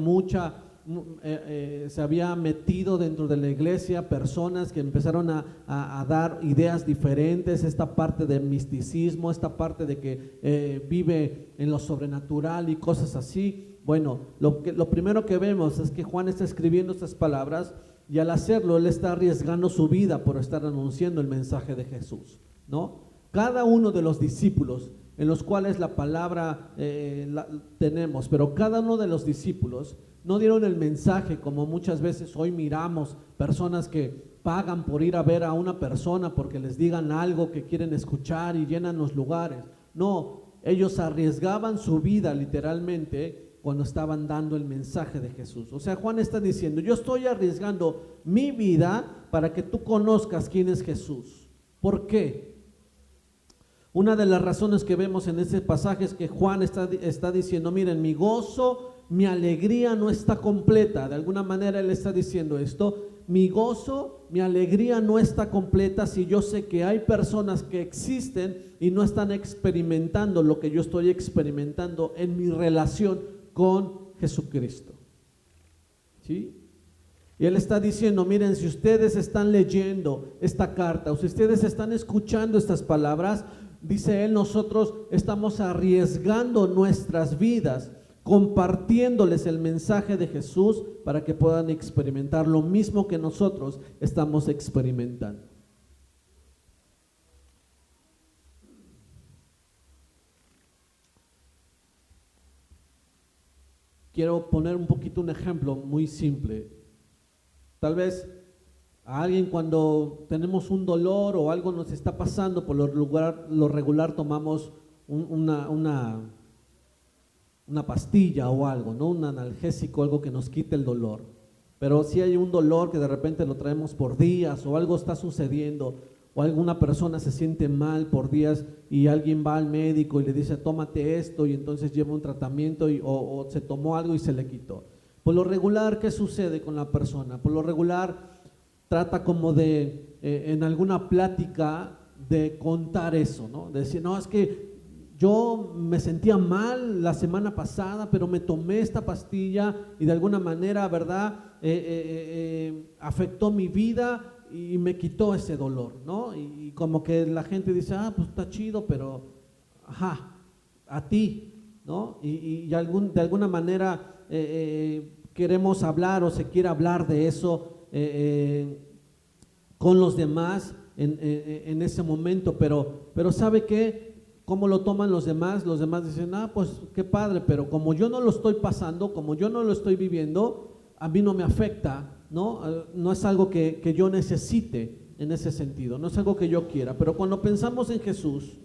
se había metido dentro de la iglesia personas que empezaron a dar ideas diferentes, esta parte de misticismo, esta parte de que vive en lo sobrenatural y cosas así. Bueno, lo primero que vemos es que Juan está escribiendo estas palabras y al hacerlo él está arriesgando su vida por estar anunciando el mensaje de Jesús, ¿no? Cada uno de los discípulos en los cuales la palabra tenemos, pero cada uno de los discípulos no dieron el mensaje como muchas veces hoy miramos, personas que pagan por ir a ver a una persona porque les digan algo que quieren escuchar y llenan los lugares. No, ellos arriesgaban su vida literalmente cuando estaban dando el mensaje de Jesús. O sea, Juan está diciendo, yo estoy arriesgando mi vida para que tú conozcas quién es Jesús. ¿Por qué? Una de las razones que vemos en ese pasaje es que Juan está diciendo, miren, mi gozo, mi alegría no está completa. De alguna manera él está diciendo esto, mi gozo, mi alegría no está completa si yo sé que hay personas que existen y no están experimentando lo que yo estoy experimentando en mi relación con Jesucristo. ¿Sí? Y él está diciendo, miren, si ustedes están leyendo esta carta, o si ustedes están escuchando estas palabras, dice él, nosotros estamos arriesgando nuestras vidas, compartiéndoles el mensaje de Jesús para que puedan experimentar lo mismo que nosotros estamos experimentando. Quiero poner un poquito un ejemplo muy simple. Tal vez a alguien cuando tenemos un dolor o algo nos está pasando, por lo regular tomamos una pastilla o algo, ¿no? Un analgésico, algo que nos quite el dolor. Pero si hay un dolor que de repente lo traemos por días o algo está sucediendo o alguna persona se siente mal por días y alguien va al médico y le dice tómate esto y entonces lleva un tratamiento o se tomó algo y se le quitó. Por lo regular, ¿qué sucede con la persona? Por lo regular trata como de, en alguna plática, de contar eso, ¿no? De decir, no, es que yo me sentía mal la semana pasada, pero me tomé esta pastilla y de alguna manera, ¿verdad? Afectó mi vida y me quitó ese dolor, ¿no? Y como que la gente dice, pues está chido, pero, a ti, ¿no? Y de alguna manera queremos hablar o se quiere hablar de eso con los demás en ese momento, pero ¿sabe qué? ¿Cómo lo toman los demás? Los demás dicen, pues qué padre, pero como yo no lo estoy pasando, como yo no lo estoy viviendo, a mí no me afecta, ¿no? No es algo que yo necesite en ese sentido, no es algo que yo quiera. Pero cuando pensamos en Jesús,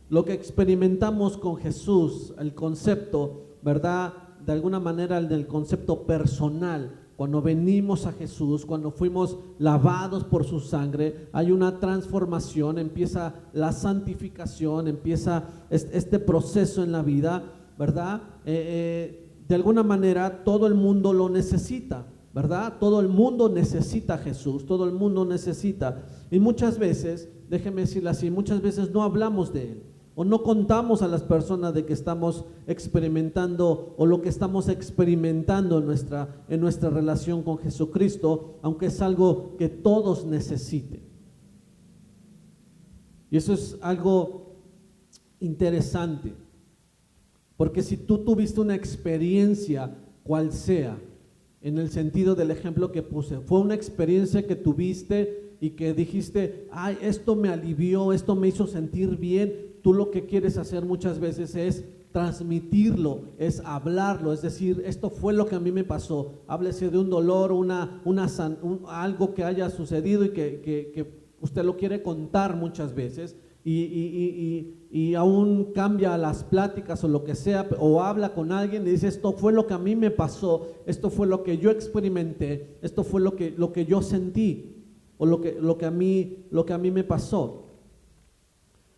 lo que experimentamos con Jesús, el concepto, ¿verdad? De alguna manera el del concepto personal, cuando venimos a Jesús, cuando fuimos lavados por su sangre, hay una transformación, empieza la santificación, empieza este proceso en la vida, ¿verdad? De alguna manera todo el mundo lo necesita, ¿verdad? Todo el mundo necesita a Jesús, todo el mundo necesita. Y muchas veces, déjeme decirlo así, muchas veces no hablamos de Él. O no contamos a las personas de que estamos experimentando o lo que estamos experimentando en nuestra relación con Jesucristo, aunque es algo que todos necesiten. Y eso es algo interesante, porque si tú tuviste una experiencia, cual sea, en el sentido del ejemplo que puse, fue una experiencia que tuviste y que dijiste, esto me alivió, esto me hizo sentir bien. Tú lo que quieres hacer muchas veces es transmitirlo, es hablarlo, es decir, esto fue lo que a mí me pasó. Háblese de un dolor, algo que haya sucedido y que usted lo quiere contar muchas veces y aún cambia las pláticas o lo que sea, o habla con alguien y dice, esto fue lo que a mí me pasó, esto fue lo que yo experimenté, esto fue lo que yo sentí o lo que a mí me pasó.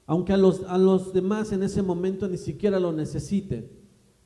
Aunque a los demás en ese momento ni siquiera lo necesiten.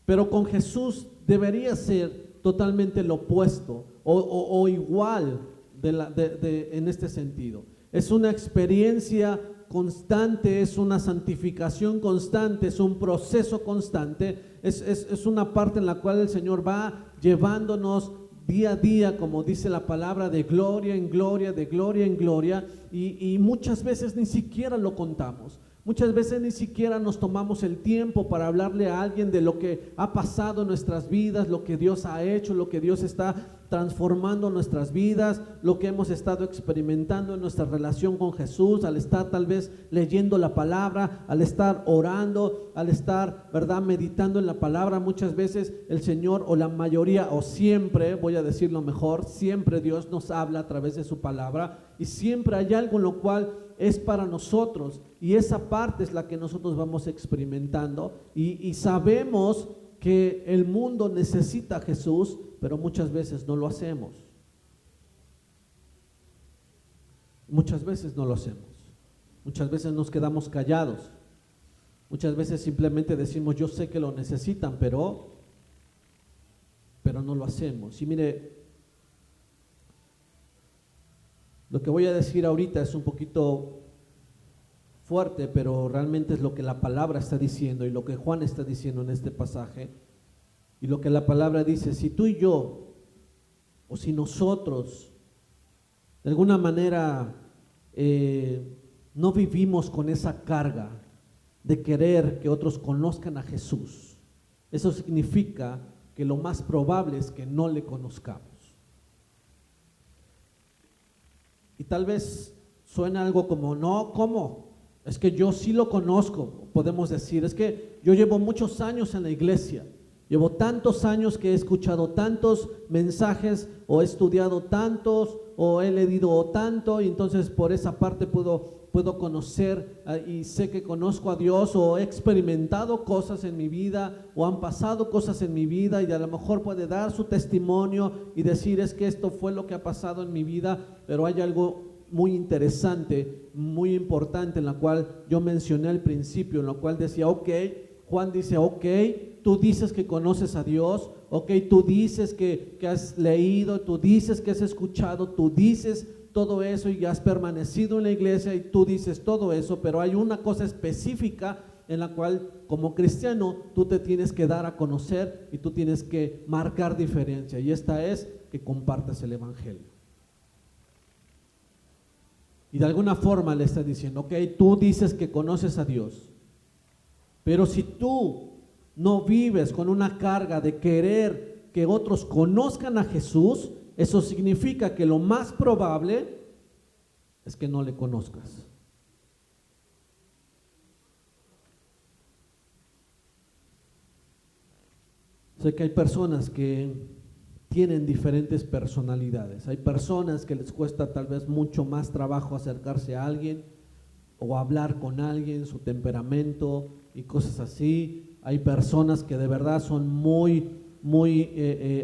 Pero con Jesús debería ser totalmente lo opuesto o igual en este sentido. Es una experiencia constante, es una santificación constante, es un proceso constante, es una parte en la cual el Señor va llevándonos día a día, como dice la palabra, de gloria en gloria, de gloria en gloria, y muchas veces ni siquiera lo contamos. Muchas veces ni siquiera nos tomamos el tiempo para hablarle a alguien de lo que ha pasado en nuestras vidas, lo que Dios ha hecho, lo que Dios está transformando nuestras vidas, lo que hemos estado experimentando en nuestra relación con Jesús, al estar tal vez leyendo la palabra, al estar orando, al estar, ¿verdad?, meditando en la palabra. Muchas veces el Señor, o la mayoría, o siempre, voy a decirlo mejor, siempre Dios nos habla a través de su palabra, y siempre hay algo en lo cual es para nosotros, y esa parte es la que nosotros vamos experimentando, y sabemos que el mundo necesita a Jesús, pero muchas veces no lo hacemos. Muchas veces no lo hacemos. Muchas veces nos quedamos callados. Muchas veces simplemente decimos, yo sé que lo necesitan, pero no lo hacemos. Y mire, lo que voy a decir ahorita es un poquito fuerte, pero realmente es lo que la palabra está diciendo y lo que Juan está diciendo en este pasaje. Y lo que la palabra dice, si tú y yo o si nosotros de alguna manera no vivimos con esa carga de querer que otros conozcan a Jesús, eso significa que lo más probable es que no le conozcamos. Y tal vez suena algo como, no, ¿cómo? Es que yo sí lo conozco. Podemos decir, es que yo llevo muchos años en la iglesia, llevo tantos años que he escuchado tantos mensajes, o he estudiado tantos, o he leído tanto, y entonces por esa parte puedo conocer y sé que conozco a Dios, o he experimentado cosas en mi vida, o han pasado cosas en mi vida, y a lo mejor puede dar su testimonio y decir, es que esto fue lo que ha pasado en mi vida. Pero hay algo muy interesante, muy importante, en la cual yo mencioné al principio, en la cual decía, ok, Juan dice, ok, tú dices que conoces a Dios, ok, tú dices que has leído, tú dices que has escuchado, tú dices todo eso y has permanecido en la iglesia y tú dices todo eso, pero hay una cosa específica en la cual como cristiano tú te tienes que dar a conocer y tú tienes que marcar diferencia, y esta es que compartas el evangelio. Y de alguna forma le está diciendo, ok, tú dices que conoces a Dios, pero si tú no vives con una carga de querer que otros conozcan a Jesús, eso significa que lo más probable es que no le conozcas. Sé que hay personas que tienen diferentes personalidades. Hay personas que les cuesta tal vez mucho más trabajo acercarse a alguien o hablar con alguien, su temperamento y cosas así. Hay personas que de verdad son muy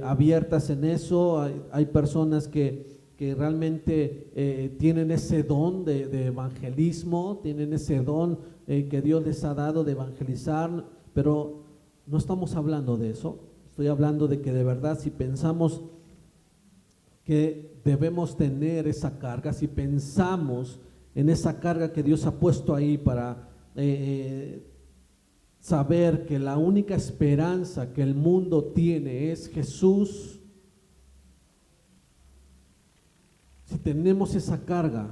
abiertas en eso. Hay personas que realmente tienen ese don de evangelismo, tienen ese don que Dios les ha dado de evangelizar, pero no estamos hablando de eso. Estoy hablando de que de verdad, si pensamos que debemos tener esa carga, si pensamos en esa carga que Dios ha puesto ahí para saber que la única esperanza que el mundo tiene es Jesús, si tenemos esa carga,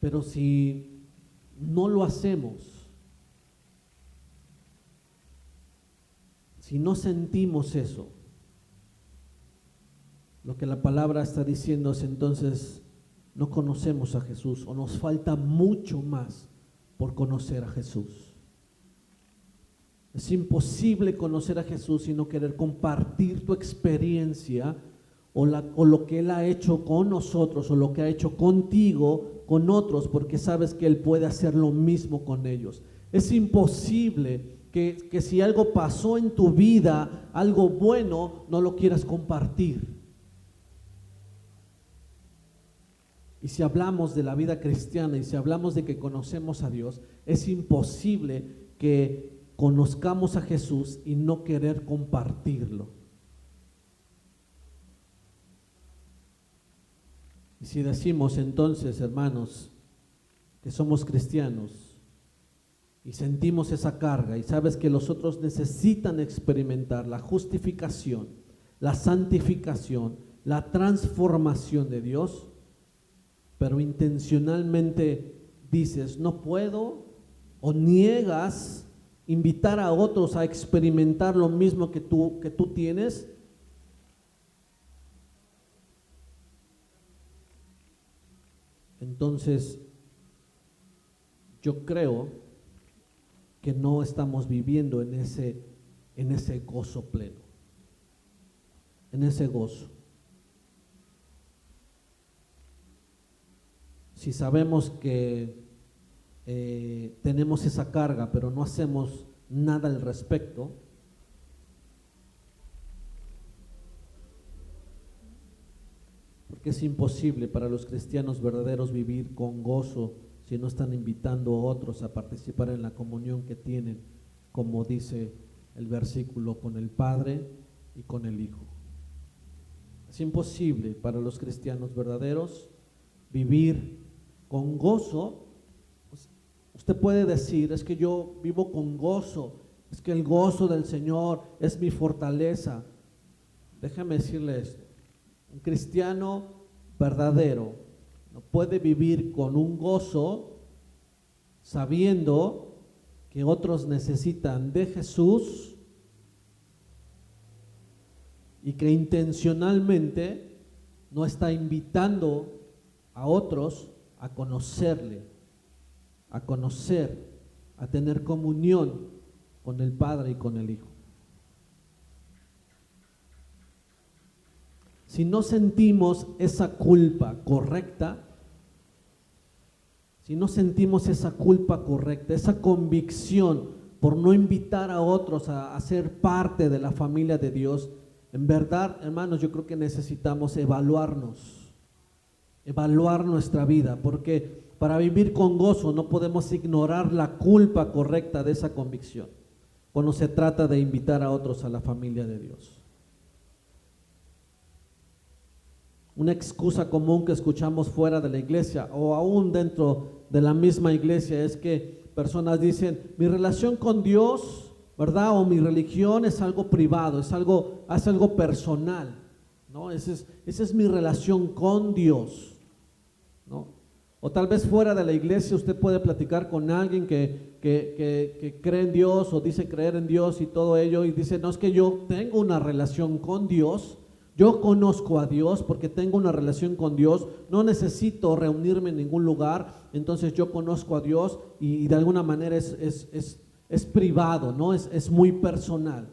pero si no lo hacemos, si no sentimos eso, lo que la palabra está diciendo es entonces no conocemos a Jesús, o nos falta mucho más por conocer a Jesús. Es imposible conocer a Jesús y no querer compartir tu experiencia o lo que Él ha hecho con nosotros, o lo que ha hecho contigo, con otros, porque sabes que Él puede hacer lo mismo con ellos. Es imposible que si algo pasó en tu vida, algo bueno, no lo quieras compartir. Y si hablamos de la vida cristiana y si hablamos de que conocemos a Dios, es imposible que conozcamos a Jesús y no querer compartirlo. Y si decimos entonces, hermanos, que somos cristianos, y sentimos esa carga, y sabes que los otros necesitan experimentar la justificación, la santificación, la transformación de Dios, pero intencionalmente dices, no puedo, o niegas invitar a otros a experimentar lo mismo que tú tienes, entonces yo creo que no estamos viviendo en ese gozo pleno, en ese gozo. Si sabemos que tenemos esa carga, pero no hacemos nada al respecto, porque es imposible para los cristianos verdaderos vivir con gozo si no están invitando a otros a participar en la comunión que tienen, como dice el versículo, con el Padre y con el Hijo. Es imposible para los cristianos verdaderos vivir con gozo. Usted puede decir, es que yo vivo con gozo, es que el gozo del Señor es mi fortaleza. Déjame decirle esto, un cristiano verdadero no puede vivir con un gozo sabiendo que otros necesitan de Jesús y que intencionalmente no está invitando a otros a conocerle, a conocer, a tener comunión con el Padre y con el Hijo. Si no sentimos esa culpa correcta, si no sentimos esa culpa correcta, esa convicción por no invitar a otros a ser parte de la familia de Dios, en verdad, hermanos, yo creo que necesitamos evaluar nuestra vida, porque para vivir con gozo no podemos ignorar la culpa correcta de esa convicción cuando se trata de invitar a otros a la familia de Dios. Una excusa común que escuchamos fuera de la iglesia o aún dentro de la misma iglesia es que personas dicen, mi relación con Dios, ¿verdad? O mi religión es algo privado, es algo personal, ¿no? Esa es mi relación con Dios, ¿no? O tal vez fuera de la iglesia usted puede platicar con alguien que cree en Dios o dice creer en Dios y todo ello y dice, no, es que yo tengo una relación con Dios. Yo conozco a Dios porque tengo una relación con Dios, no necesito reunirme en ningún lugar, entonces yo conozco a Dios y de alguna manera es privado, ¿no? Es muy personal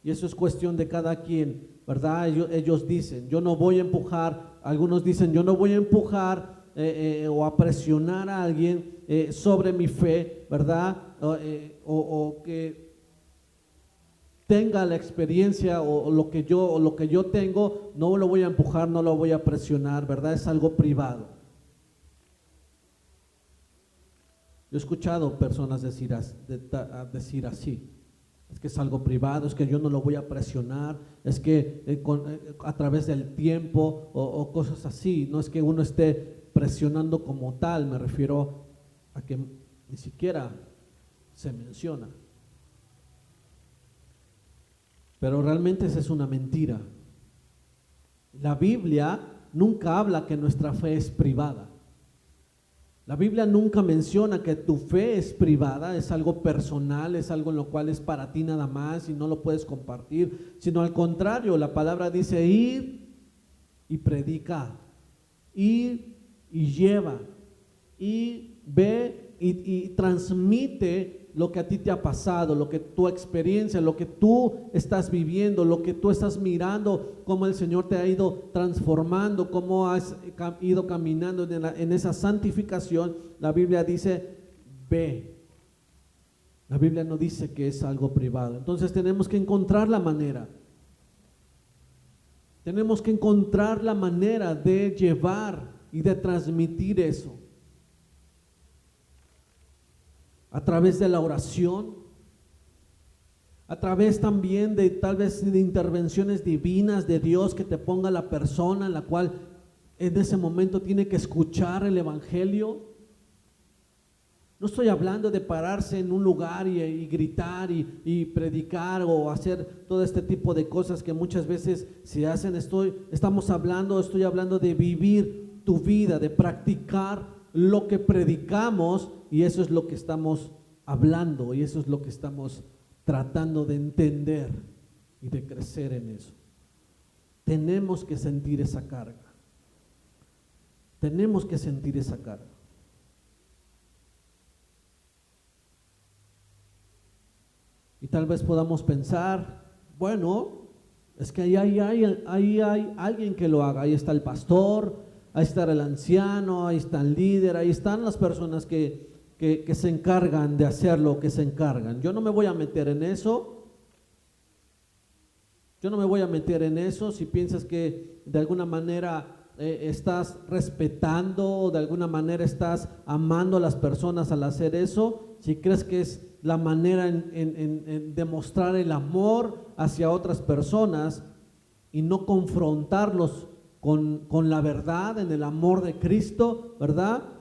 y eso es cuestión de cada quien, ¿verdad? Ellos dicen, yo no voy a empujar, algunos dicen, yo no voy a empujar o a presionar a alguien sobre mi fe, ¿verdad? O que tenga la experiencia o lo que yo tengo, no lo voy a empujar, no lo voy a presionar, ¿verdad? Es algo privado. Yo he escuchado personas decir así, es que es algo privado, es que yo no lo voy a presionar, es que a través del tiempo o cosas así, no es que uno esté presionando como tal, me refiero a que ni siquiera se menciona. Pero realmente esa es una mentira. La Biblia nunca habla que nuestra fe es privada. La Biblia nunca menciona que tu fe es privada, es algo personal, es algo en lo cual es para ti nada más y no lo puedes compartir, sino al contrario, la palabra dice ir y predica, ir y lleva, y ve y transmite lo que a ti te ha pasado, lo que tu experiencia, lo que tú estás viviendo, lo que tú estás mirando, cómo el Señor te ha ido transformando, cómo has ido caminando en esa santificación. La Biblia dice, ve. La Biblia no dice que es algo privado. Entonces tenemos que encontrar la manera. Tenemos que encontrar la manera de llevar y de transmitir eso. A través de la oración, a través también de tal vez de intervenciones divinas de Dios que te ponga la persona en la cual en ese momento tiene que escuchar el evangelio. No estoy hablando de pararse en un lugar y gritar y predicar o hacer todo este tipo de cosas que muchas veces se hacen. Estoy hablando de vivir tu vida, de practicar lo que predicamos, y eso es lo que estamos hablando y eso es lo que estamos tratando de entender y de crecer en eso. Tenemos que sentir esa carga. Tenemos que sentir esa carga. Y tal vez podamos pensar, bueno, es que ahí hay alguien que lo haga. Ahí está el pastor, ahí está el anciano, ahí está el líder, ahí están las personas que se encargan de hacer lo que se encargan. Yo no me voy a meter en eso. Yo no me voy a meter en eso. Si piensas que de alguna manera estás respetando o de alguna manera estás amando a las personas al hacer eso, si crees que es la manera en demostrar el amor hacia otras personas y no confrontarlos con la verdad, en el amor de Cristo, ¿verdad?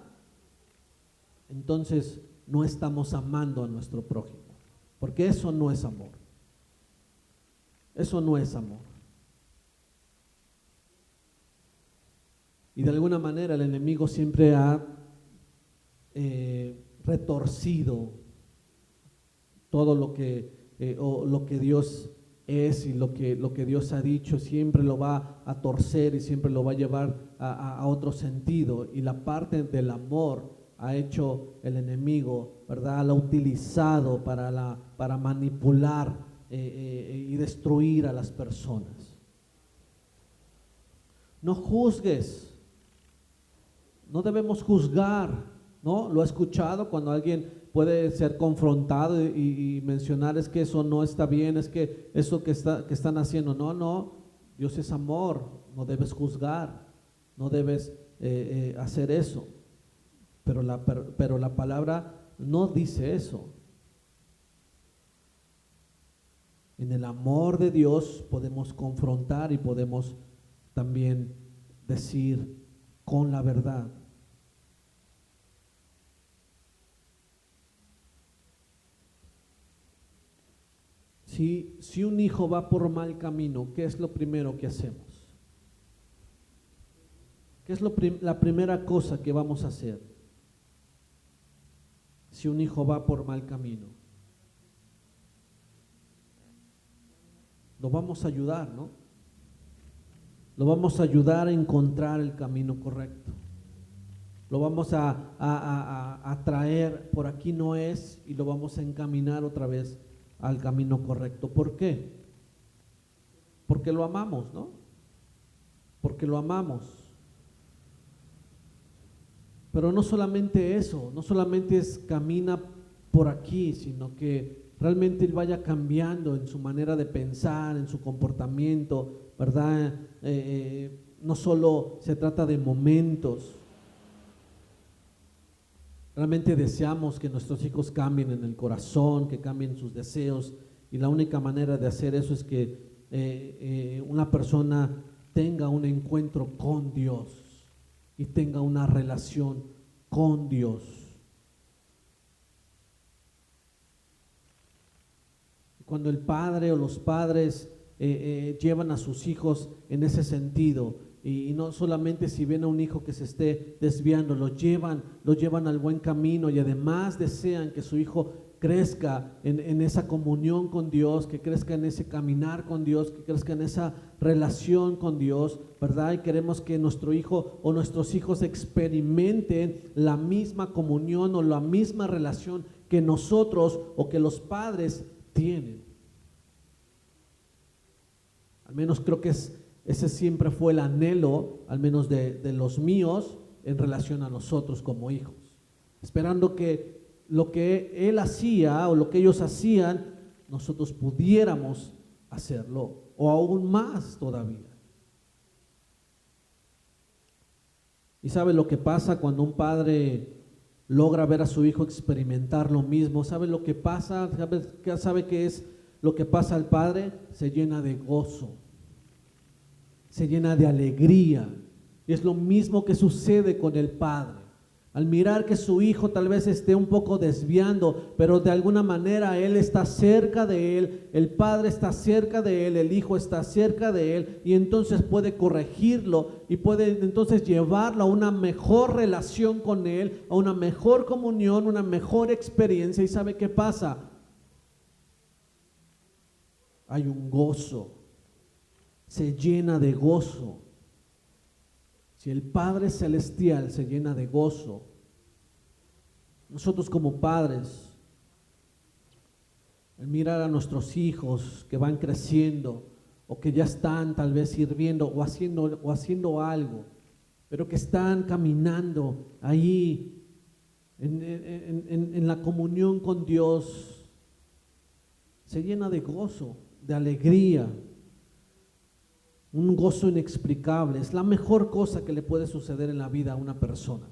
Entonces no estamos amando a nuestro prójimo, porque eso no es amor. Eso no es amor. Y de alguna manera el enemigo siempre ha retorcido todo lo que Dios es y lo que Dios ha dicho, siempre lo va a torcer y siempre lo va a llevar a otro sentido. Y la parte del amor ha hecho el enemigo, ¿verdad? Lo ha utilizado para manipular y destruir a las personas. No juzgues, no debemos juzgar, ¿no? Lo he escuchado cuando alguien puede ser confrontado y mencionar es que eso no está bien, es que eso que están haciendo, no, Dios es amor, no debes juzgar, no debes hacer eso, pero la palabra no dice eso. En el amor de Dios podemos confrontar y podemos también decir con la verdad. Si un hijo va por mal camino, ¿qué es lo primero que hacemos? ¿Qué es la primera cosa que vamos a hacer? Si un hijo va por mal camino, lo vamos a ayudar, ¿no? Lo vamos a ayudar a encontrar el camino correcto. Lo vamos a traer, por aquí no es, y lo vamos a encaminar otra vez al camino correcto. ¿Por qué? Porque lo amamos, ¿no? Porque lo amamos. Pero no solamente eso, no solamente es camina por aquí, sino que realmente él vaya cambiando en su manera de pensar, en su comportamiento, ¿verdad? No solo se trata de momentos. Realmente deseamos que nuestros hijos cambien en el corazón, que cambien sus deseos, y la única manera de hacer eso es que una persona tenga un encuentro con Dios y tenga una relación con Dios. Cuando el padre o los padres llevan a sus hijos en ese sentido, y no solamente si ven a un hijo que se esté desviando, lo llevan al buen camino, y además desean que su hijo crezca en esa comunión con Dios, que crezca en ese caminar con Dios, que crezca en esa relación con Dios, ¿verdad? Y queremos que nuestro hijo o nuestros hijos experimenten la misma comunión o la misma relación que nosotros o que los padres tienen. Al menos creo que ese siempre fue el anhelo, al menos de los míos, en relación a nosotros como hijos. Esperando que lo que él hacía o lo que ellos hacían, nosotros pudiéramos hacerlo, o aún más todavía. ¿Y sabe lo que pasa cuando un padre logra ver a su hijo experimentar lo mismo? ¿Sabe lo que pasa? ¿Sabe qué es lo que pasa al padre? Se llena de gozo, se llena de alegría. Y es lo mismo que sucede con el padre. Al mirar que su hijo tal vez esté un poco desviando, pero de alguna manera él está cerca de él, el padre está cerca de él, el hijo está cerca de él, y entonces puede corregirlo y puede entonces llevarlo a una mejor relación con él, a una mejor comunión, una mejor experiencia. ¿Y sabe qué pasa? Hay un gozo, se llena de gozo. Si el Padre Celestial se llena de gozo, nosotros como padres, al mirar a nuestros hijos que van creciendo o que ya están tal vez sirviendo o haciendo algo, pero que están caminando ahí en la comunión con Dios, se llena de gozo, de alegría. Un gozo inexplicable. Es la mejor cosa que le puede suceder en la vida a una persona.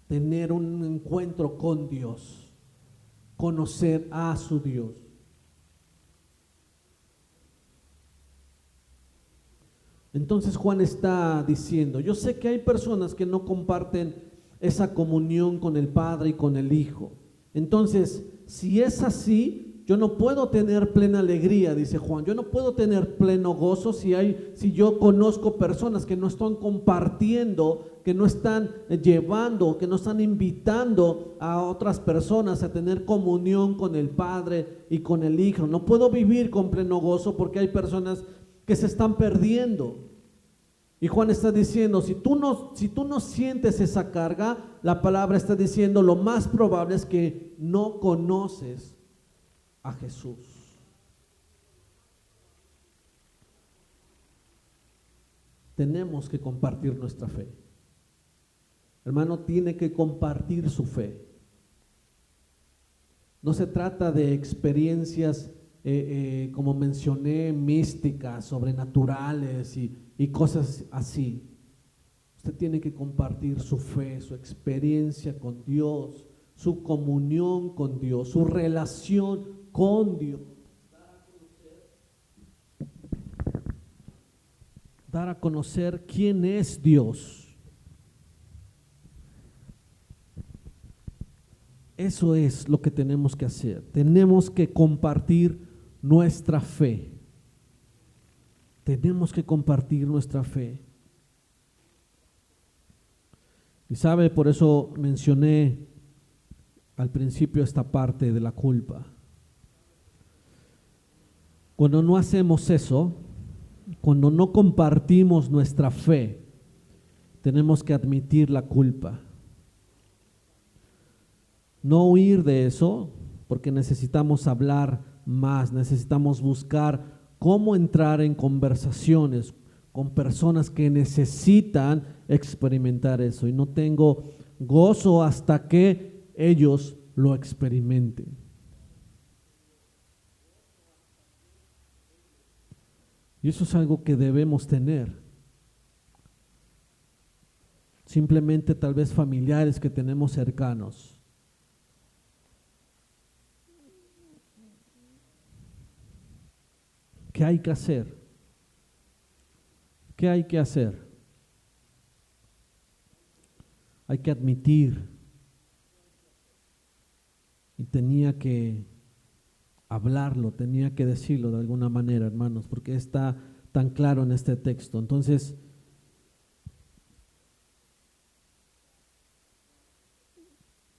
Tener un encuentro con Dios. Conocer a su Dios. Entonces Juan está diciendo, yo sé que hay personas que no comparten esa comunión con el Padre y con el Hijo. Entonces, si es así, Yo no puedo tener plena alegría, dice Juan. Yo no puedo tener pleno gozo si yo conozco personas que no están compartiendo, que no están llevando, que no están invitando a otras personas a tener comunión con el Padre y con el Hijo. No puedo vivir con pleno gozo porque hay personas que se están perdiendo. Y Juan está diciendo, si tú no sientes esa carga, la palabra está diciendo, lo más probable es que no conoces a Jesús. Tenemos que compartir nuestra fe. Hermano, tiene que compartir su fe. No se trata de experiencias, como mencioné, místicas, sobrenaturales y cosas así. Usted tiene que compartir su fe, su experiencia con Dios, su comunión con Dios, su relación con Dios. Dar a conocer quién es Dios. Eso es lo que tenemos que hacer. Tenemos que compartir nuestra fe. Tenemos que compartir nuestra fe. Y sabe, por eso mencioné al principio esta parte de la culpa. Cuando no hacemos eso, cuando no compartimos nuestra fe, tenemos que admitir la culpa. No huir de eso, porque necesitamos hablar más, necesitamos buscar cómo entrar en conversaciones con personas que necesitan experimentar eso. Y no tengo gozo hasta que ellos lo experimenten. Y eso es algo que debemos tener. Simplemente tal vez familiares que tenemos cercanos. ¿Qué hay que hacer? ¿Qué hay que hacer? Hay que admitir. Y tenía que hablarlo, tenía que decirlo de alguna manera, hermanos, porque está tan claro en este texto. Entonces,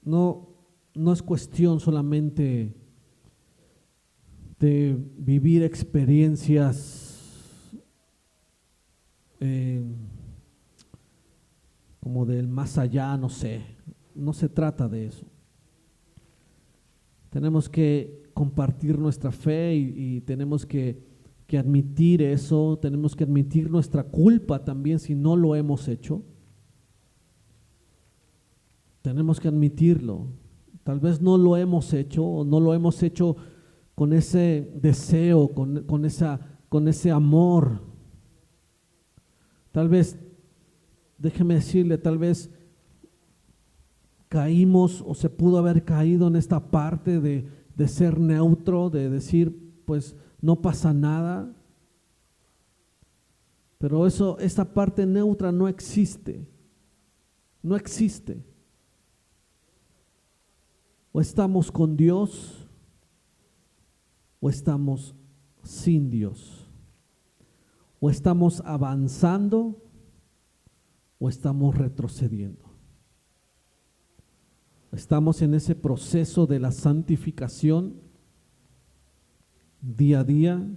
no es cuestión solamente de vivir experiencias como del más allá, no sé, no se trata de eso. Tenemos que compartir nuestra fe y tenemos que admitir eso, tenemos que admitir nuestra culpa también si no lo hemos hecho. Tenemos que admitirlo. Tal vez no lo hemos hecho o no lo hemos hecho con ese deseo, con ese amor. Tal vez, déjeme decirle, tal vez caímos o se pudo haber caído en esta parte de ser neutro, de decir, pues no pasa nada. Pero esta parte neutra no existe. No existe. O estamos con Dios o estamos sin Dios. O estamos avanzando o estamos retrocediendo. Estamos en ese proceso de la santificación día a día.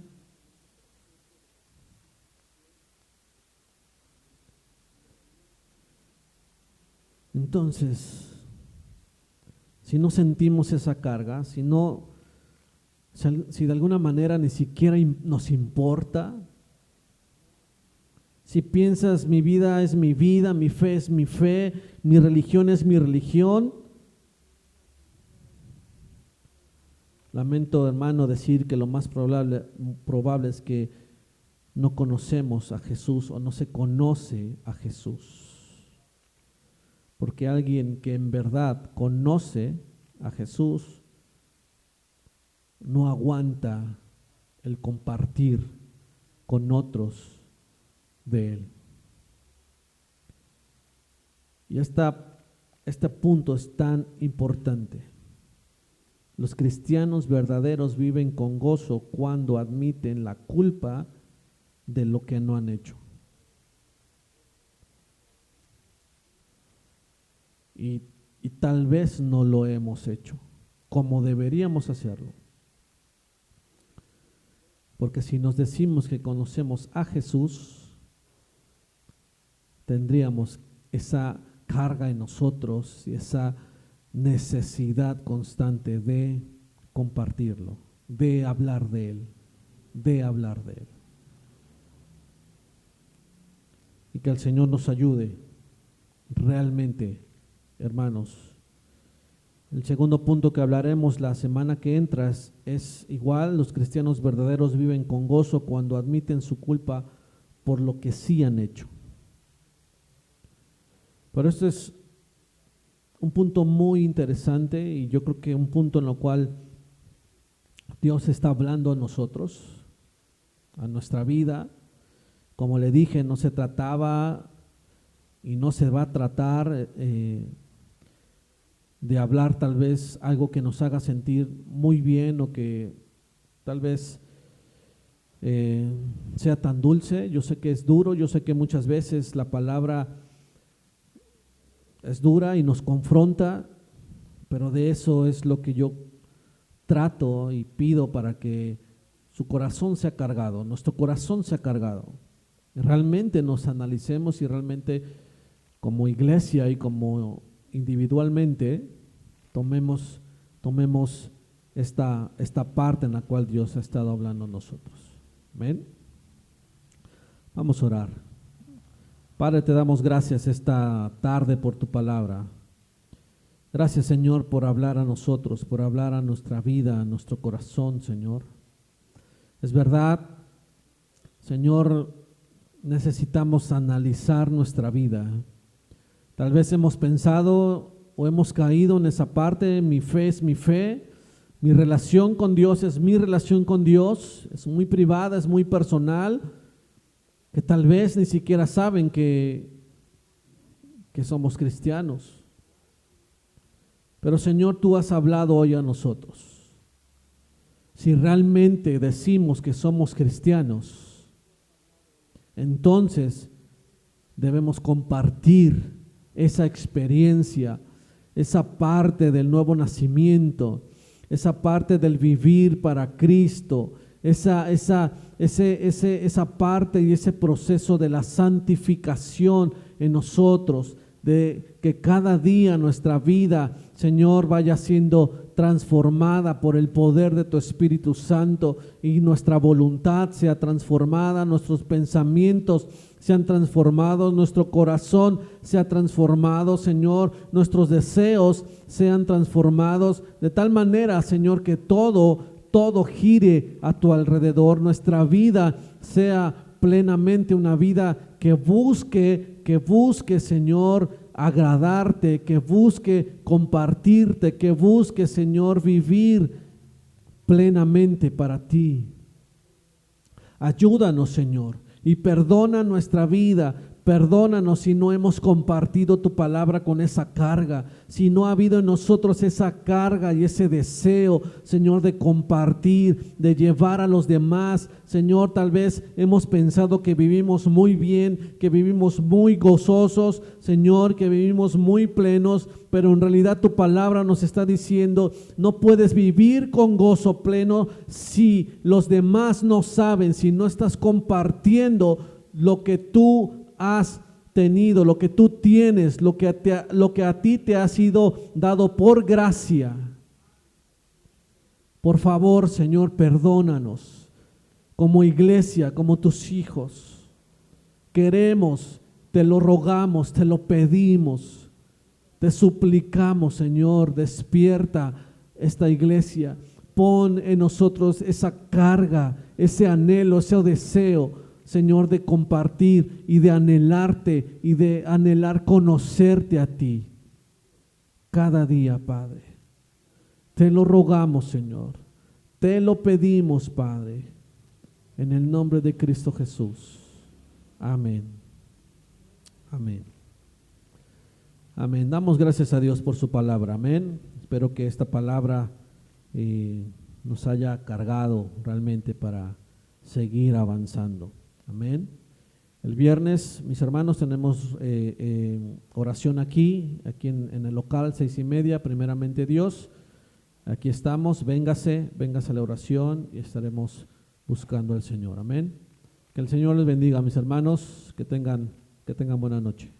Entonces, si no sentimos esa carga, si de alguna manera ni siquiera nos importa, si piensas mi vida es mi vida, mi fe es mi fe, mi religión es mi religión, lamento, hermano, decir que lo más probable es que no conocemos a Jesús o no se conoce a Jesús. Porque alguien que en verdad conoce a Jesús no aguanta el compartir con otros de Él. Y este punto es tan importante. Los cristianos verdaderos viven con gozo cuando admiten la culpa de lo que no han hecho. Y tal vez no lo hemos hecho como deberíamos hacerlo. Porque si nos decimos que conocemos a Jesús, tendríamos esa carga en nosotros y esa necesidad constante de compartirlo, de hablar de Él, de hablar de Él. Y que el Señor nos ayude realmente, hermanos. El segundo punto que hablaremos la semana que entra es igual: los cristianos verdaderos viven con gozo cuando admiten su culpa por lo que sí han hecho. Pero esto es un punto muy interesante y yo creo que un punto en lo cual Dios está hablando a nosotros, a nuestra vida. Como le dije, no se trataba y no se va a tratar de hablar tal vez algo que nos haga sentir muy bien o que tal vez sea tan dulce. Yo sé que es duro, yo sé que muchas veces la palabra es dura y nos confronta, pero de eso es lo que yo trato y pido, para que su corazón sea cargado, nuestro corazón sea cargado. Realmente nos analicemos y realmente como iglesia y como individualmente tomemos esta parte en la cual Dios ha estado hablando a nosotros. Amén. Vamos a orar. Padre, te damos gracias esta tarde por tu palabra. Gracias, Señor, por hablar a nosotros, por hablar a nuestra vida, a nuestro corazón, Señor. Es verdad, Señor, necesitamos analizar nuestra vida. Tal vez hemos pensado o hemos caído en esa parte: mi fe es mi fe, mi relación con Dios es mi relación con Dios, es muy privada, es muy personal, que tal vez ni siquiera saben que somos cristianos. Pero Señor, tú has hablado hoy a nosotros. Si realmente decimos que somos cristianos, entonces debemos compartir esa experiencia, esa parte del nuevo nacimiento, esa parte del vivir para Cristo, esa parte y ese proceso de la santificación en nosotros, de que cada día nuestra vida, Señor, vaya siendo transformada por el poder de tu Espíritu Santo y nuestra voluntad sea transformada, nuestros pensamientos sean transformados, nuestro corazón sea transformado, Señor, nuestros deseos sean transformados, de tal manera, Señor, que todo gire a tu alrededor, nuestra vida sea plenamente una vida que busque, Señor, agradarte, que busque compartirte, que busque, Señor, vivir plenamente para ti. Ayúdanos, Señor, y perdona nuestra vida. Perdónanos si no hemos compartido tu palabra con esa carga, si no ha habido en nosotros esa carga y ese deseo, Señor, de compartir, de llevar a los demás. Señor, tal vez hemos pensado que vivimos muy bien, que vivimos muy gozosos, Señor, que vivimos muy plenos, pero en realidad tu palabra nos está diciendo: no puedes vivir con gozo pleno si los demás no saben, si no estás compartiendo lo que tú has tenido, lo que tú tienes, lo que a ti te ha sido dado por gracia. Por favor, Señor, perdónanos como iglesia, como tus hijos. Queremos, te lo rogamos, te lo pedimos, te suplicamos, Señor, despierta esta iglesia. Pon en nosotros esa carga, ese anhelo, ese deseo, Señor, de compartir y de anhelarte y de anhelar conocerte a ti cada día, Padre. Te lo rogamos, Señor. Te lo pedimos, Padre, en el nombre de Cristo Jesús. Amén. Amén. Amén. Damos gracias a Dios por su palabra. Amén. Espero que esta palabra nos haya cargado realmente para seguir avanzando. Amén. El viernes, mis hermanos, tenemos oración aquí en el local, 6:30, primeramente Dios. Aquí estamos, véngase a la oración y estaremos buscando al Señor. Amén. Que el Señor les bendiga, mis hermanos, que tengan buena noche.